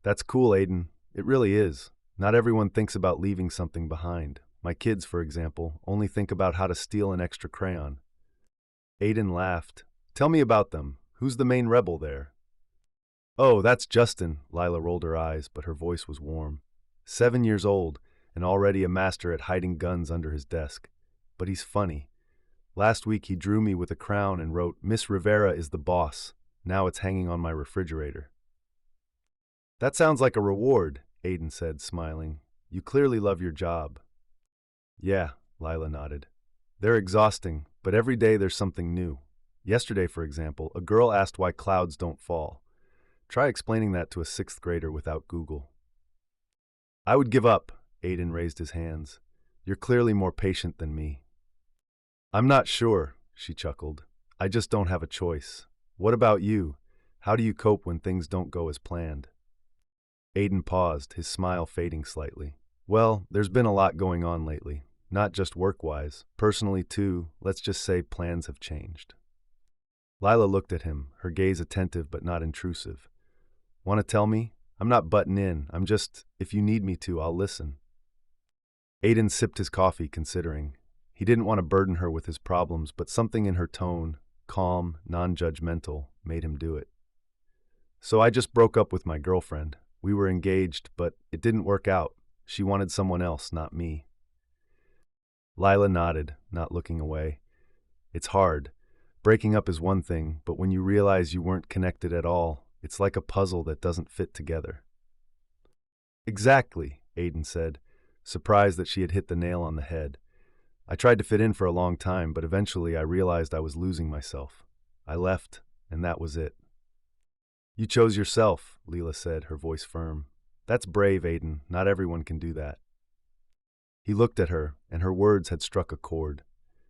That's cool, Aiden. It really is. Not everyone thinks about leaving something behind. My kids, for example, only think about how to steal an extra crayon. Aiden laughed. Tell me about them. Who's the main rebel there? Oh, that's Justin. Lila rolled her eyes, but her voice was warm. 7 years old, and already a master at hiding guns under his desk. But he's funny. Last week he drew me with a crown and wrote, Miss Rivera is the boss. Now it's hanging on my refrigerator. That sounds like a reward, Aiden said, smiling. You clearly love your job. Yeah, Lila nodded. They're exhausting, but every day there's something new. Yesterday, for example, a girl asked why clouds don't fall. Try explaining that to a 6th grader without Google. I would give up, Aiden raised his hands. You're clearly more patient than me. I'm not sure, she chuckled. I just don't have a choice. What about you? How do you cope when things don't go as planned? Aiden paused, his smile fading slightly. Well, there's been a lot going on lately. Not just work-wise. Personally, too, let's just say plans have changed. Lila looked at him, her gaze attentive but not intrusive. Want to tell me? I'm not butting in. I'm just, if you need me to, I'll listen. Aiden sipped his coffee, considering. He didn't want to burden her with his problems, but something in her tone, calm, non-judgmental, made him do it. So I just broke up with my girlfriend. We were engaged, but it didn't work out. She wanted someone else, not me. Lila nodded, not looking away. It's hard. Breaking up is one thing, but when you realize you weren't connected at all, it's like a puzzle that doesn't fit together. Exactly, Aiden said, surprised that she had hit the nail on the head. I tried to fit in for a long time, but eventually I realized I was losing myself. I left, and that was it. You chose yourself, Leela said, her voice firm. That's brave, Aiden. Not everyone can do that. He looked at her, and her words had struck a chord.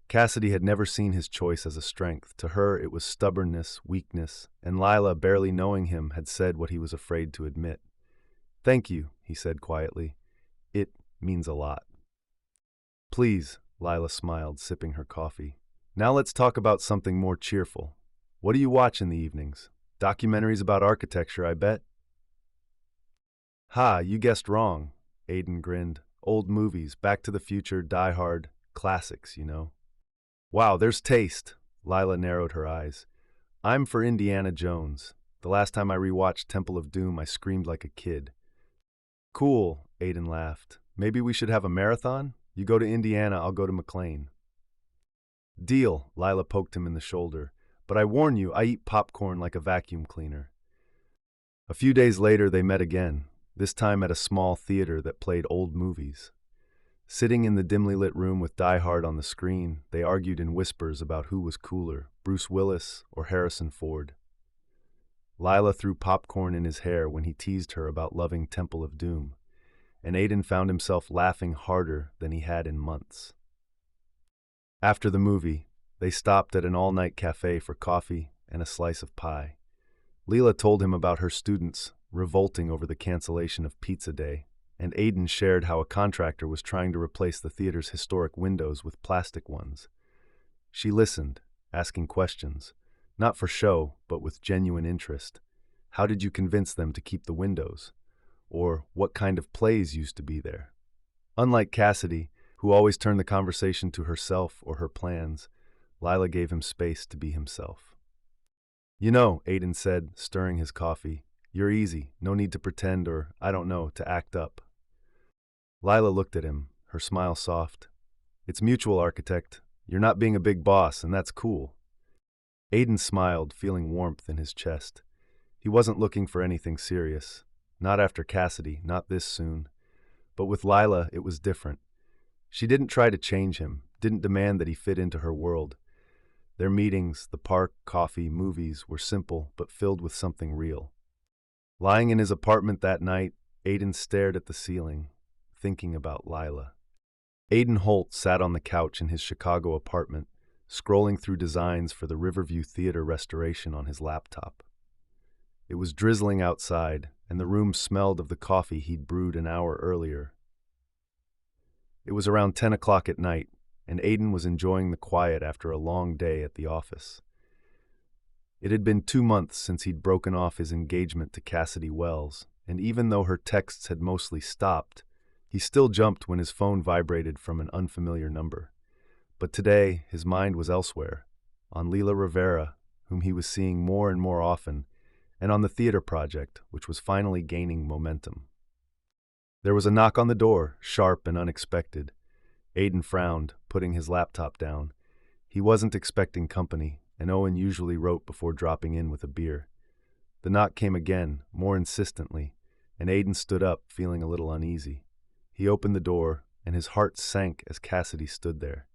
Cassidy had never seen his choice as a strength. To her, it was stubbornness, weakness, and Lila, barely knowing him, had said what he was afraid to admit. Thank you, he said quietly. It means a lot. Please, Lila smiled, sipping her coffee. Now let's talk about something more cheerful. What do you watch in the evenings? Documentaries about architecture, I bet? Ha, you guessed wrong, Aiden grinned. Old movies, Back to the Future, Die Hard, classics, you know. Wow, there's taste, Lila narrowed her eyes. I'm for Indiana Jones. The last time I rewatched Temple of Doom, I screamed like a kid. Cool, Aiden laughed. Maybe we should have a marathon? You go to Indiana, I'll go to McLean. Deal, Lila poked him in the shoulder. But I warn you, I eat popcorn like a vacuum cleaner. A few days later, they met again, this time at a small theater that played old movies. Sitting in the dimly lit room with Die Hard on the screen, they argued in whispers about who was cooler, Bruce Willis or Harrison Ford. Lila threw popcorn in his hair when he teased her about loving Temple of Doom, and Aiden found himself laughing harder than he had in months. After the movie, they stopped at an all-night cafe for coffee and a slice of pie. Leela told him about her students revolting over the cancellation of Pizza Day, and Aiden shared how a contractor was trying to replace the theater's historic windows with plastic ones. She listened, asking questions, not for show, but with genuine interest. How did you convince them to keep the windows? Or what kind of plays used to be there? Unlike Cassidy, who always turned the conversation to herself or her plans, Lila gave him space to be himself. You know, Aiden said, stirring his coffee, you're easy, no need to pretend or, I don't know, to act up. Lila looked at him, her smile soft. It's mutual, architect. You're not being a big boss, and that's cool. Aiden smiled, feeling warmth in his chest. He wasn't looking for anything serious. Not after Cassidy, not this soon. But with Lila, it was different. She didn't try to change him, didn't demand that he fit into her world. Their meetings, the park, coffee, movies, were simple but filled with something real. Lying in his apartment that night, Aiden stared at the ceiling, thinking about Lila. Aiden Holt sat on the couch in his Chicago apartment, scrolling through designs for the Riverview Theater restoration on his laptop. It was drizzling outside, and the room smelled of the coffee he'd brewed an hour earlier. It was around 10 o'clock at night, and Aiden was enjoying the quiet after a long day at the office. It had been 2 months since he'd broken off his engagement to Cassidy Wells, and even though her texts had mostly stopped, he still jumped when his phone vibrated from an unfamiliar number. But today, his mind was elsewhere, on Leela Rivera, whom he was seeing more and more often, and on the theater project, which was finally gaining momentum. There was a knock on the door, sharp and unexpected. Aiden frowned, putting his laptop down. He wasn't expecting company, and Owen usually wrote before dropping in with a beer. The knock came again, more insistently, and Aiden stood up, feeling a little uneasy. He opened the door, and his heart sank as Cassidy stood there.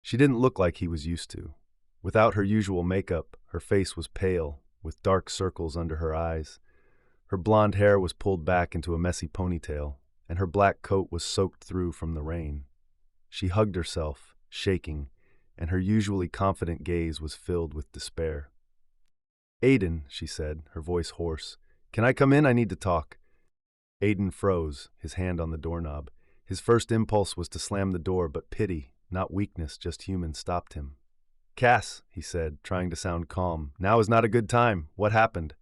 She didn't look like he was used to. Without her usual makeup, her face was pale, with dark circles under her eyes. Her blonde hair was pulled back into a messy ponytail, and her black coat was soaked through from the rain. She hugged herself, shaking, and her usually confident gaze was filled with despair. "Aiden," she said, her voice hoarse. "Can I come in? I need to talk." Aiden froze, his hand on the doorknob. His first impulse was to slam the door, but pity, not weakness, just human, stopped him. "Cass," he said, trying to sound calm, "now is not a good time. What happened?"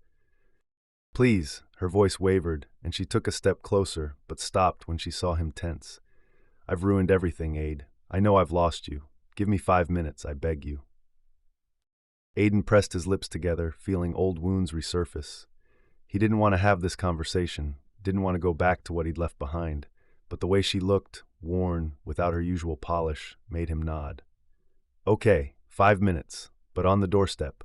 "Please," her voice wavered, and she took a step closer, but stopped when she saw him tense. "I've ruined everything, Aid. I know I've lost you. Give me 5 minutes, I beg you." Aiden pressed his lips together, feeling old wounds resurface. He didn't want to have this conversation, didn't want to go back to what he'd left behind, but the way she looked, worn, without her usual polish, made him nod. "Okay, 5 minutes, but on the doorstep."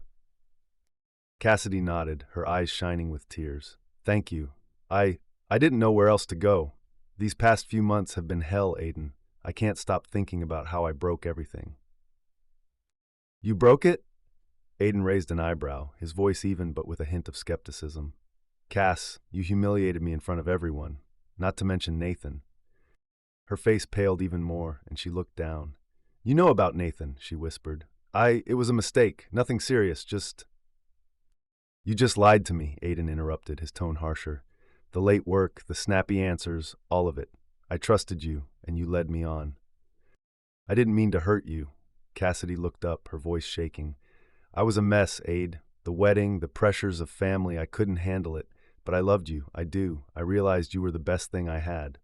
Cassidy nodded, her eyes shining with tears. "Thank you. I didn't know where else to go. These past few months have been hell, Aiden. I can't stop thinking about how I broke everything." "You broke it?" Aiden raised an eyebrow, his voice even but with a hint of skepticism. "Cass, you humiliated me in front of everyone, not to mention Nathan." Her face paled even more, and she looked down. "You know about Nathan," she whispered. It was a mistake, nothing serious, just—" "You just lied to me," Aiden interrupted, his tone harsher. "The late work, the snappy answers, all of it. I trusted you, and you led me on." "I didn't mean to hurt you." Cassidy looked up, her voice shaking. "I was a mess, Aid. The wedding, the pressures of family, I couldn't handle it. But I loved you, I do. I realized you were the best thing I had."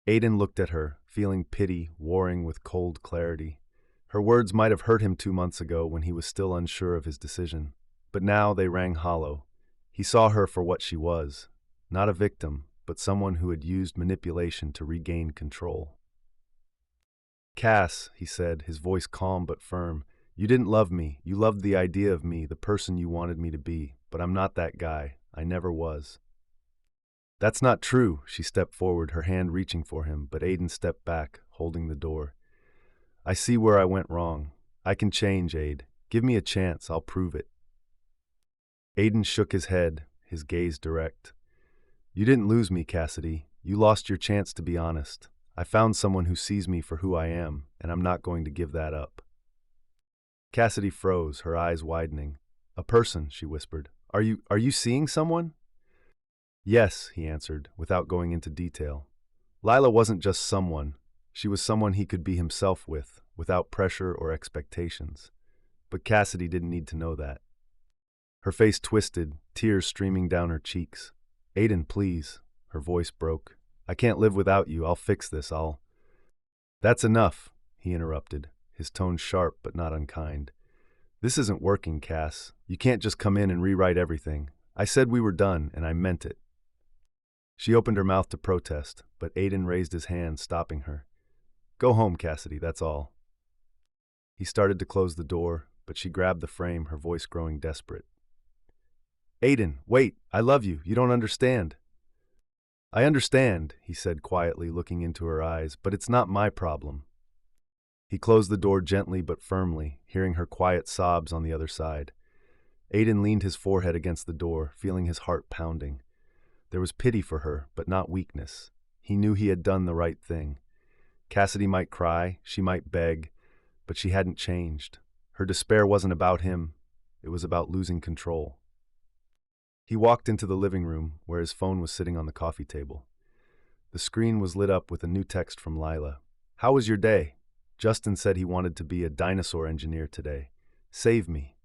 Aiden looked at her, feeling pity warring with cold clarity. Her words might have hurt him 2 months ago when he was still unsure of his decision. But now they rang hollow. He saw her for what she was. Not a victim, but someone who had used manipulation to regain control. Cass, he said, his voice calm but firm, you didn't love me. You loved the idea of me, the person you wanted me to be, but I'm not that guy. I never was. That's not true, she stepped forward, her hand reaching for him, but Aiden stepped back, holding the door. I see where I went wrong. I can change, Aid. Give me a chance, I'll prove it. Aiden shook his head, his gaze direct. You didn't lose me, Cassidy. You lost your chance to be honest. I found someone who sees me for who I am, and I'm not going to give that up. Cassidy froze, her eyes widening. A person, she whispered. Are you seeing someone? Yes, he answered, without going into detail. Lila wasn't just someone. She was someone he could be himself with, without pressure or expectations. But Cassidy didn't need to know that. Her face twisted, tears streaming down her cheeks. Aiden, please. Her voice broke. I can't live without you. I'll fix this. That's enough, he interrupted, his tone sharp but not unkind. This isn't working, Cass. You can't just come in and rewrite everything. I said we were done, and I meant it. She opened her mouth to protest, but Aiden raised his hand, stopping her. Go home, Cassidy, that's all. He started to close the door, but she grabbed the frame, her voice growing desperate. Aiden, wait, I love you. You don't understand. I understand, he said quietly, looking into her eyes, but it's not my problem. He closed the door gently but firmly, hearing her quiet sobs on the other side. Aiden leaned his forehead against the door, feeling his heart pounding. There was pity for her, but not weakness. He knew he had done the right thing. Cassidy might cry, she might beg, but she hadn't changed. Her despair wasn't about him. It was about losing control. He walked into the living room, where his phone was sitting on the coffee table. The screen was lit up with a new text from Lila. How was your day? Justin said he wanted to be a dinosaur engineer today. Save me.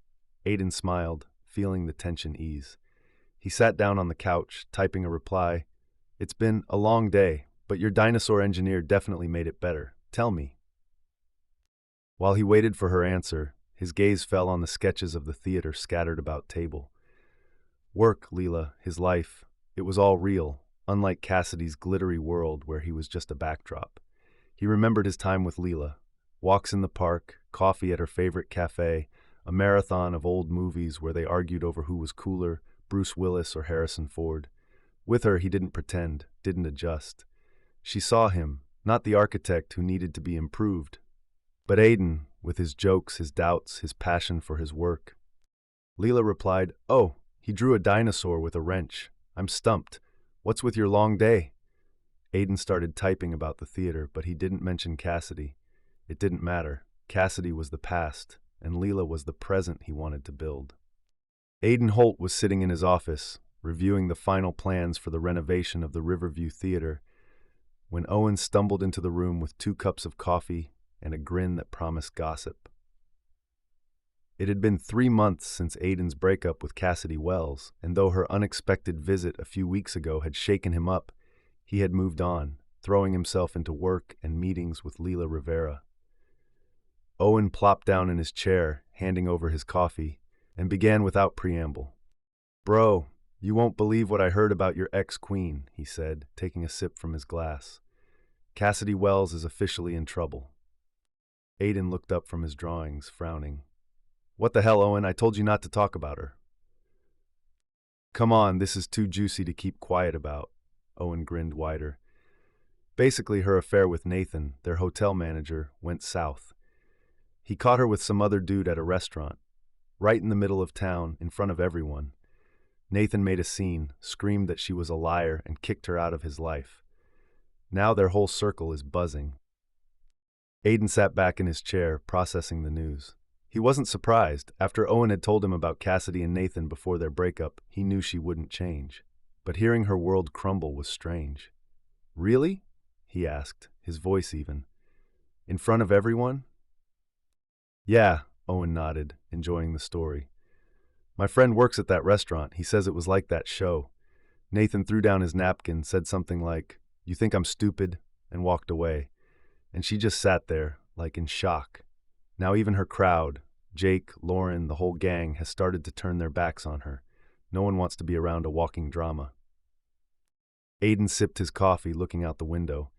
Aiden smiled, feeling the tension ease. He sat down on the couch, typing a reply. It's been a long day, but your dinosaur engineer definitely made it better. Tell me. While he waited for her answer, his gaze fell on the sketches of the theater scattered about table. Work, Leela, his life. It was all real, unlike Cassidy's glittery world where he was just a backdrop. He remembered his time with Leela. Walks in the park, coffee at her favorite cafe, a marathon of old movies where they argued over who was cooler, Bruce Willis or Harrison Ford. With her, he didn't pretend, didn't adjust. She saw him, not the architect who needed to be improved, but Aiden, with his jokes, his doubts, his passion for his work. Leela replied, Oh, he drew a dinosaur with a wrench. I'm stumped. What's with your long day? Aiden started typing about the theater, but he didn't mention Cassidy. It didn't matter. Cassidy was the past, and Leela was the present he wanted to build. Aiden Holt was sitting in his office, reviewing the final plans for the renovation of the Riverview Theater, when Owen stumbled into the room with 2 cups of coffee and a grin that promised gossip. It had been 3 months since Aiden's breakup with Cassidy Wells, and though her unexpected visit a few weeks ago had shaken him up, he had moved on, throwing himself into work and meetings with Leela Rivera. Owen plopped down in his chair, handing over his coffee, and began without preamble. Bro, you won't believe what I heard about your ex-queen, he said, taking a sip from his glass. Cassidy Wells is officially in trouble. Aiden looked up from his drawings, frowning. What the hell, Owen? I told you not to talk about her. Come on, this is too juicy to keep quiet about. Owen grinned wider. Basically, her affair with Nathan, their hotel manager, went south. He caught her with some other dude at a restaurant, right in the middle of town, in front of everyone. Nathan made a scene, screamed that she was a liar, and kicked her out of his life. Now their whole circle is buzzing. Aiden sat back in his chair, processing the news. He wasn't surprised. After Owen had told him about Cassidy and Nathan before their breakup, he knew she wouldn't change. But hearing her world crumble was strange. Really? He asked, his voice even. In front of everyone? Yeah, Owen nodded, enjoying the story. My friend works at that restaurant. He says it was like that show. Nathan threw down his napkin, said something like, You think I'm stupid? And walked away. And she just sat there, like in shock. Now even her crowd, Jake, Lauren, the whole gang, has started to turn their backs on her. No one wants to be around a walking drama. Aiden sipped his coffee, looking out the window.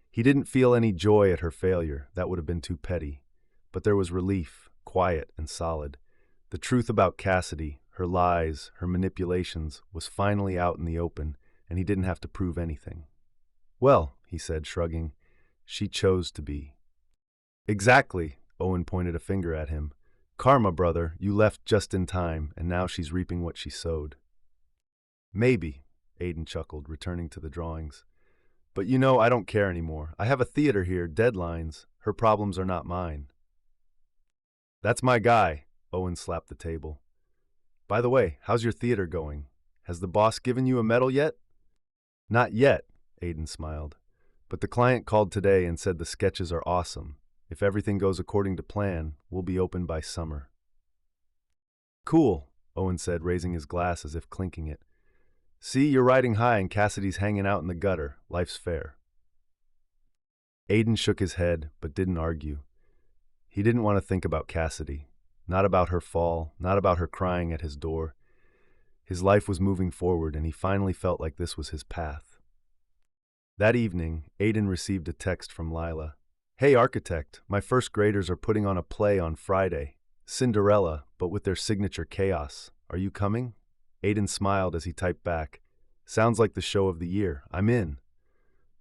He didn't feel any joy at her failure, that would have been too petty. But there was relief, quiet and solid. The truth about Cassidy, her lies, her manipulations, was finally out in the open, and he didn't have to prove anything. Well, he said, shrugging, she chose to be. Exactly, Owen pointed a finger at him. Karma, brother, you left just in time, and now she's reaping what she sowed. Maybe, Aiden chuckled, returning to the drawings. But you know, I don't care anymore. I have a theater here, deadlines. Her problems are not mine. That's my guy, Owen slapped the table. By the way, how's your theater going? Has the boss given you a medal yet? Not yet, Aiden smiled. But the client called today and said the sketches are awesome. If everything goes according to plan, we'll be open by summer. Cool, Owen said, raising his glass as if clinking it. See, you're riding high and Cassidy's hanging out in the gutter. Life's fair. Aiden shook his head, but didn't argue. He didn't want to think about Cassidy. Not about her fall, not about her crying at his door. His life was moving forward, and he finally felt like this was his path. That evening, Aiden received a text from Lila. Hey, architect, my first graders are putting on a play on Friday. Cinderella, but with their signature chaos. Are you coming? Aiden smiled as he typed back. Sounds like the show of the year. I'm in.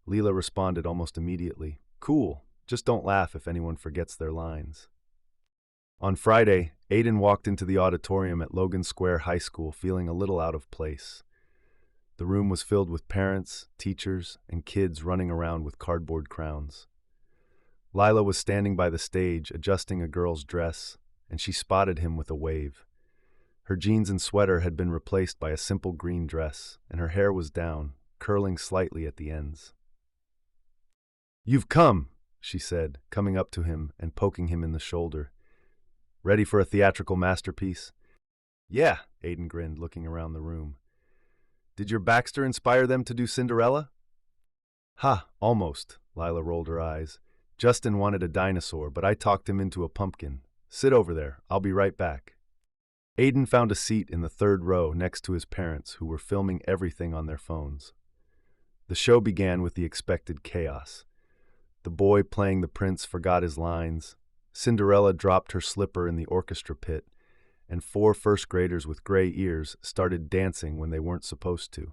Leela responded almost immediately. Cool. Just don't laugh if anyone forgets their lines. On Friday, Aiden walked into the auditorium at Logan Square High School feeling a little out of place. The room was filled with parents, teachers, and kids running around with cardboard crowns. Lila was standing by the stage, adjusting a girl's dress, and she spotted him with a wave. Her jeans and sweater had been replaced by a simple green dress, and her hair was down, curling slightly at the ends. You've come, she said, coming up to him and poking him in the shoulder. Ready for a theatrical masterpiece? Yeah, Aiden grinned, looking around the room. Did your Baxter inspire them to do Cinderella? Ha, almost, Lila rolled her eyes. Justin wanted a dinosaur, but I talked him into a pumpkin. Sit over there, I'll be right back. Aiden found a seat in the third row next to his parents, who were filming everything on their phones. The show began with the expected chaos. The boy playing the prince forgot his lines. Cinderella dropped her slipper in the orchestra pit, and 4 first graders with gray ears started dancing when they weren't supposed to.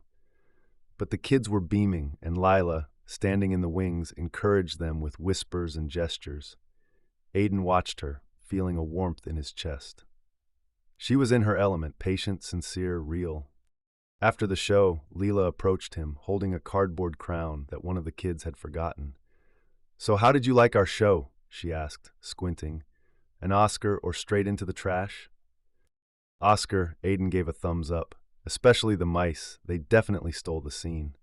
But the kids were beaming, and Lila, standing in the wings, encouraged them with whispers and gestures. Aiden watched her, feeling a warmth in his chest. She was in her element, patient, sincere, real. After the show, Leela approached him, holding a cardboard crown that one of the kids had forgotten. So how did you like our show? She asked, squinting. An Oscar or straight into the trash? Oscar, Aiden gave a thumbs up. Especially the mice, they definitely stole the scene.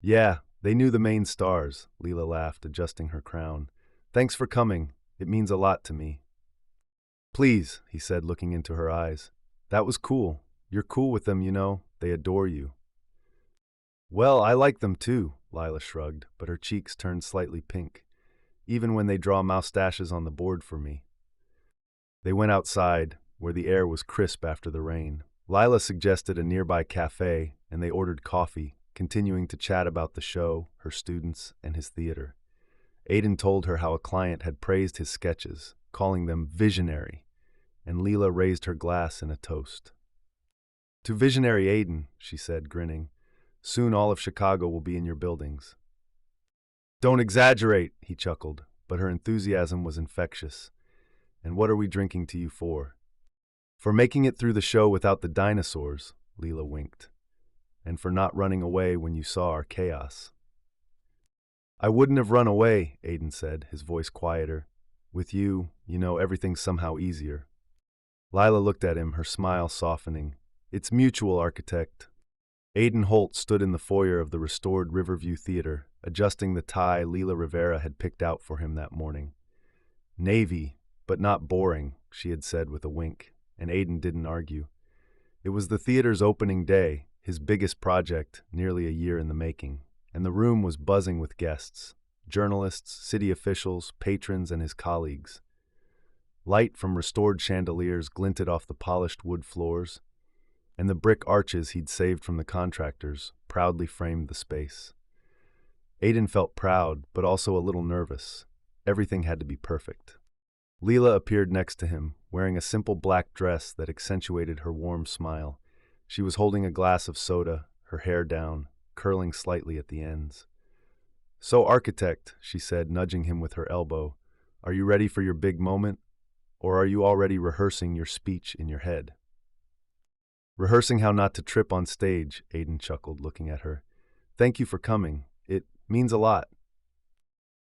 Yeah, they knew the main stars, Leela laughed, adjusting her crown. Thanks for coming. It means a lot to me. Please, he said, looking into her eyes. That was cool. You're cool with them, you know. They adore you. Well, I like them too, Lila shrugged, but her cheeks turned slightly pink, even when they draw moustaches on the board for me. They went outside, where the air was crisp after the rain. Lila suggested a nearby cafe, and they ordered coffee, continuing to chat about the show, her students, and his theater. Aiden told her how a client had praised his sketches, calling them visionary, and Leela raised her glass in a toast. To visionary Aiden, she said, grinning. Soon all of Chicago will be in your buildings. Don't exaggerate, he chuckled, but her enthusiasm was infectious. And what are we drinking to you for? For making it through the show without the dinosaurs, Leela winked. And for not running away when you saw our chaos. I wouldn't have run away, Aiden said, his voice quieter. With you, you know, everything's somehow easier. Lila looked at him, her smile softening. It's mutual, architect. Aiden Holt stood in the foyer of the restored Riverview Theater, adjusting the tie Leela Rivera had picked out for him that morning. Navy, but not boring, she had said with a wink, and Aiden didn't argue. It was the theater's opening day, his biggest project, nearly a year in the making, and the room was buzzing with guests, journalists, city officials, patrons, and his colleagues. Light from restored chandeliers glinted off the polished wood floors, and the brick arches he'd saved from the contractors proudly framed the space. Aiden felt proud, but also a little nervous. Everything had to be perfect. Leela appeared next to him, wearing a simple black dress that accentuated her warm smile. She was holding a glass of soda, her hair down, curling slightly at the ends. "So, architect," she said, nudging him with her elbow, "are you ready for your big moment? Or are you already rehearsing your speech in your head?" "Rehearsing how not to trip on stage," Aiden chuckled, looking at her. "Thank you for coming. It means a lot."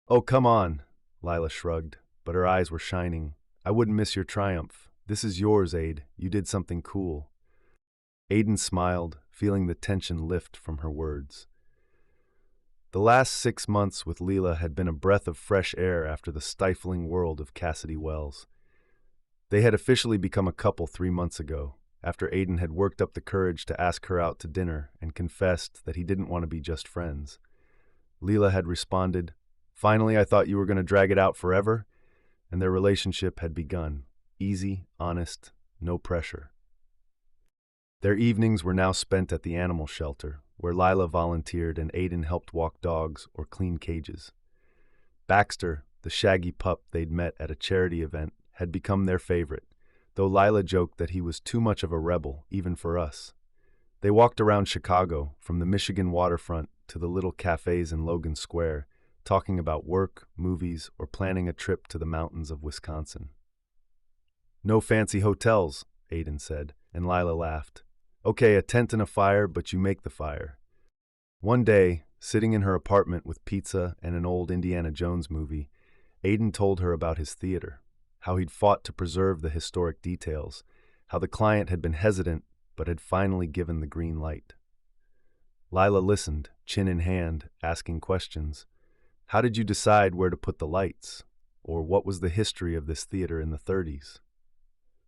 "Oh, come on," Lila shrugged, but her eyes were shining. "I wouldn't miss your triumph. This is yours, Aid. You did something cool." Aiden smiled, feeling the tension lift from her words. The last 6 months with Leela had been a breath of fresh air after the stifling world of Cassidy Wells. They had officially become a couple 3 months ago, after Aiden had worked up the courage to ask her out to dinner and confessed that he didn't want to be just friends. Leela had responded, "Finally, I thought you were going to drag it out forever," and their relationship had begun. Easy, honest, no pressure. Their evenings were now spent at the animal shelter, where Lila volunteered and Aiden helped walk dogs or clean cages. Baxter, the shaggy pup they'd met at a charity event, had become their favorite, though Lila joked that he was too much of a rebel, even for us. They walked around Chicago, from the Michigan waterfront to the little cafes in Logan Square, talking about work, movies, or planning a trip to the mountains of Wisconsin. "No fancy hotels," Aiden said, and Lila laughed. "Okay, a tent and a fire, but you make the fire." One day, sitting in her apartment with pizza and an old Indiana Jones movie, Aiden told her about his theater, how he'd fought to preserve the historic details, how the client had been hesitant but had finally given the green light. Lila listened, chin in hand, asking questions. "How did you decide where to put the lights? Or what was the history of this theater in the 30s?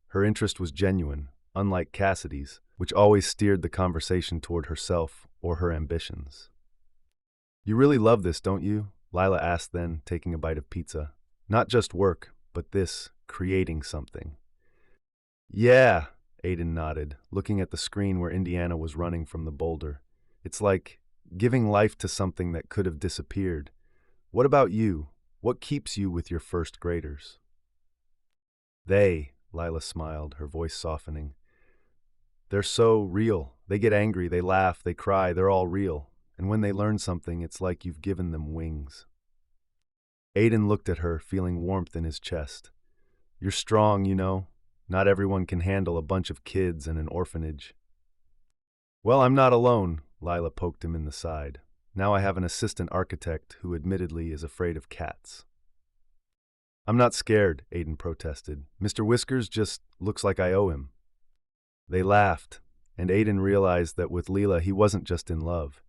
Her interest was genuine, unlike Cassidy's, which always steered the conversation toward herself or her ambitions. "You really love this, don't you?" Lila asked then, taking a bite of pizza. "Not just work, but this, creating something." "Yeah," Aiden nodded, looking at the screen where Indiana was running from the boulder. "It's like giving life to something that could have disappeared. What about you? What keeps you with your first graders?" Lila smiled, her voice softening. "They're so real. They get angry, they laugh, they cry, they're all real. And when they learn something, it's like you've given them wings." Aiden looked at her, feeling warmth in his chest. "You're strong, you know. Not everyone can handle a bunch of kids and an orphanage." "Well, I'm not alone," Lila poked him in the side. "Now I have an assistant architect who admittedly is afraid of cats." "I'm not scared," Aiden protested. "Mr. Whiskers just looks like I owe him." They laughed, and Aiden realized that with Leela he wasn't just in love.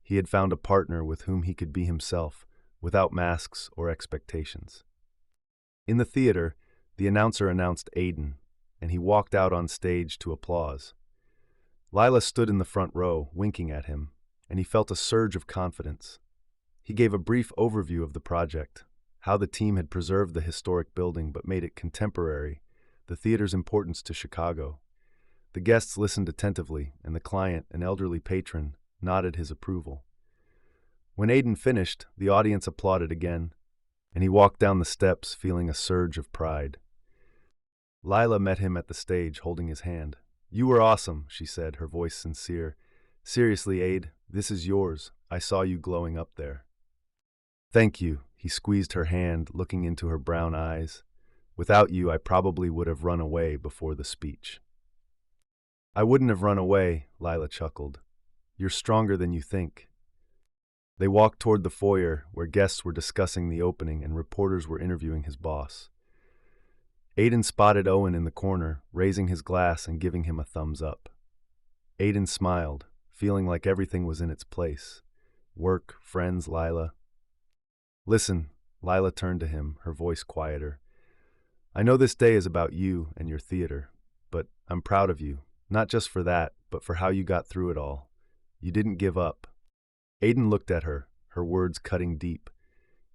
He had found a partner with whom he could be himself, without masks or expectations. In the theater, the announcer announced Aiden, and he walked out on stage to applause. Lila stood in the front row, winking at him, and he felt a surge of confidence. He gave a brief overview of the project, how the team had preserved the historic building but made it contemporary, the theater's importance to Chicago. The guests listened attentively, and the client, an elderly patron, nodded his approval. When Aiden finished, the audience applauded again, and he walked down the steps feeling a surge of pride. Lila met him at the stage, holding his hand. "You were awesome," she said, her voice sincere. "Seriously, Aid, this is yours. I saw you glowing up there." "Thank you," he squeezed her hand, looking into her brown eyes. "Without you, I probably would have run away before the speech." "I wouldn't have run away," Lila chuckled. "You're stronger than you think." They walked toward the foyer, where guests were discussing the opening and reporters were interviewing his boss. Aiden spotted Owen in the corner, raising his glass and giving him a thumbs up. Aiden smiled, feeling like everything was in its place. Work, friends, Lila. "Listen," Lila turned to him, her voice quieter. "I know this day is about you and your theater, but I'm proud of you. Not just for that, but for how you got through it all. You didn't give up." Aiden looked at her, her words cutting deep.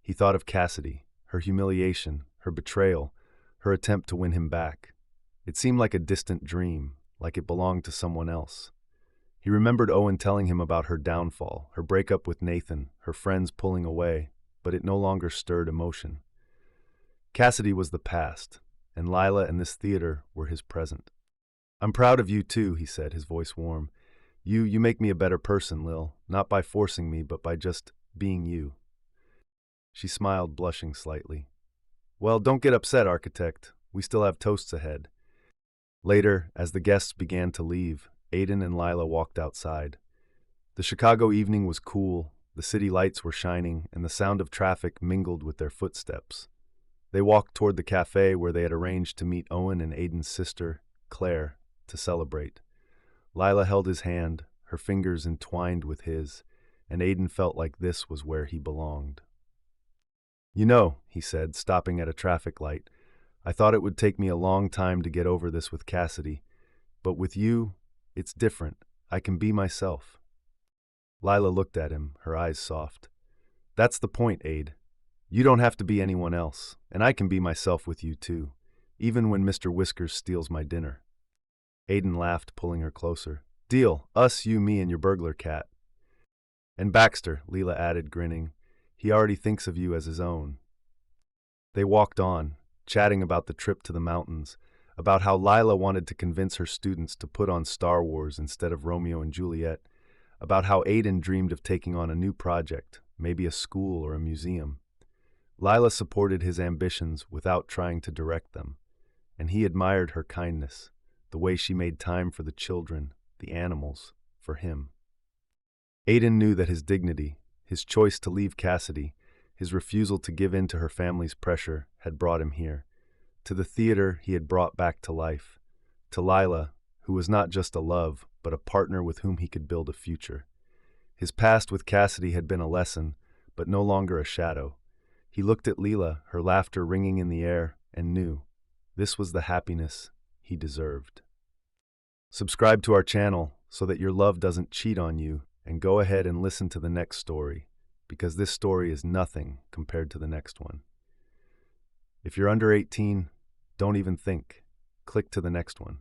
He thought of Cassidy, her humiliation, her betrayal, her attempt to win him back. It seemed like a distant dream, like it belonged to someone else. He remembered Owen telling him about her downfall, her breakup with Nathan, her friends pulling away, but it no longer stirred emotion. Cassidy was the past, and Lila and this theater were his present. "I'm proud of you too," he said, his voice warm. You make me a better person, Lil, not by forcing me, but by just being you." She smiled, blushing slightly. "Well, don't get upset, architect. We still have toasts ahead." Later, as the guests began to leave, Aiden and Lila walked outside. The Chicago evening was cool, the city lights were shining, and the sound of traffic mingled with their footsteps. They walked toward the cafe where they had arranged to meet Owen and Aiden's sister, Claire, to celebrate. Lila held his hand, her fingers entwined with his, and Aiden felt like this was where he belonged. "You know," he said, stopping at a traffic light, "I thought it would take me a long time to get over this with Cassidy, but with you, it's different. I can be myself." Lila looked at him, her eyes soft. "That's the point, Aid. You don't have to be anyone else, and I can be myself with you too, even when Mr. Whiskers steals my dinner." Aiden laughed, pulling her closer. "Deal. Us, you, me, and your burglar cat." "And Baxter," Leela added, grinning. "He already thinks of you as his own." They walked on, chatting about the trip to the mountains, about how Lila wanted to convince her students to put on Star Wars instead of Romeo and Juliet, about how Aiden dreamed of taking on a new project, maybe a school or a museum. Lila supported his ambitions without trying to direct them, and he admired her kindness, the way she made time for the children, the animals, for him. Aiden knew that his dignity, his choice to leave Cassidy, his refusal to give in to her family's pressure had brought him here. To the theater he had brought back to life. To Lila, who was not just a love, but a partner with whom he could build a future. His past with Cassidy had been a lesson, but no longer a shadow. He looked at Leela, her laughter ringing in the air, and knew this was the happiness he deserved. Subscribe to our channel so that your love doesn't cheat on you, and go ahead and listen to the next story, because this story is nothing compared to the next one. If you're under 18, don't even think. Click to the next one.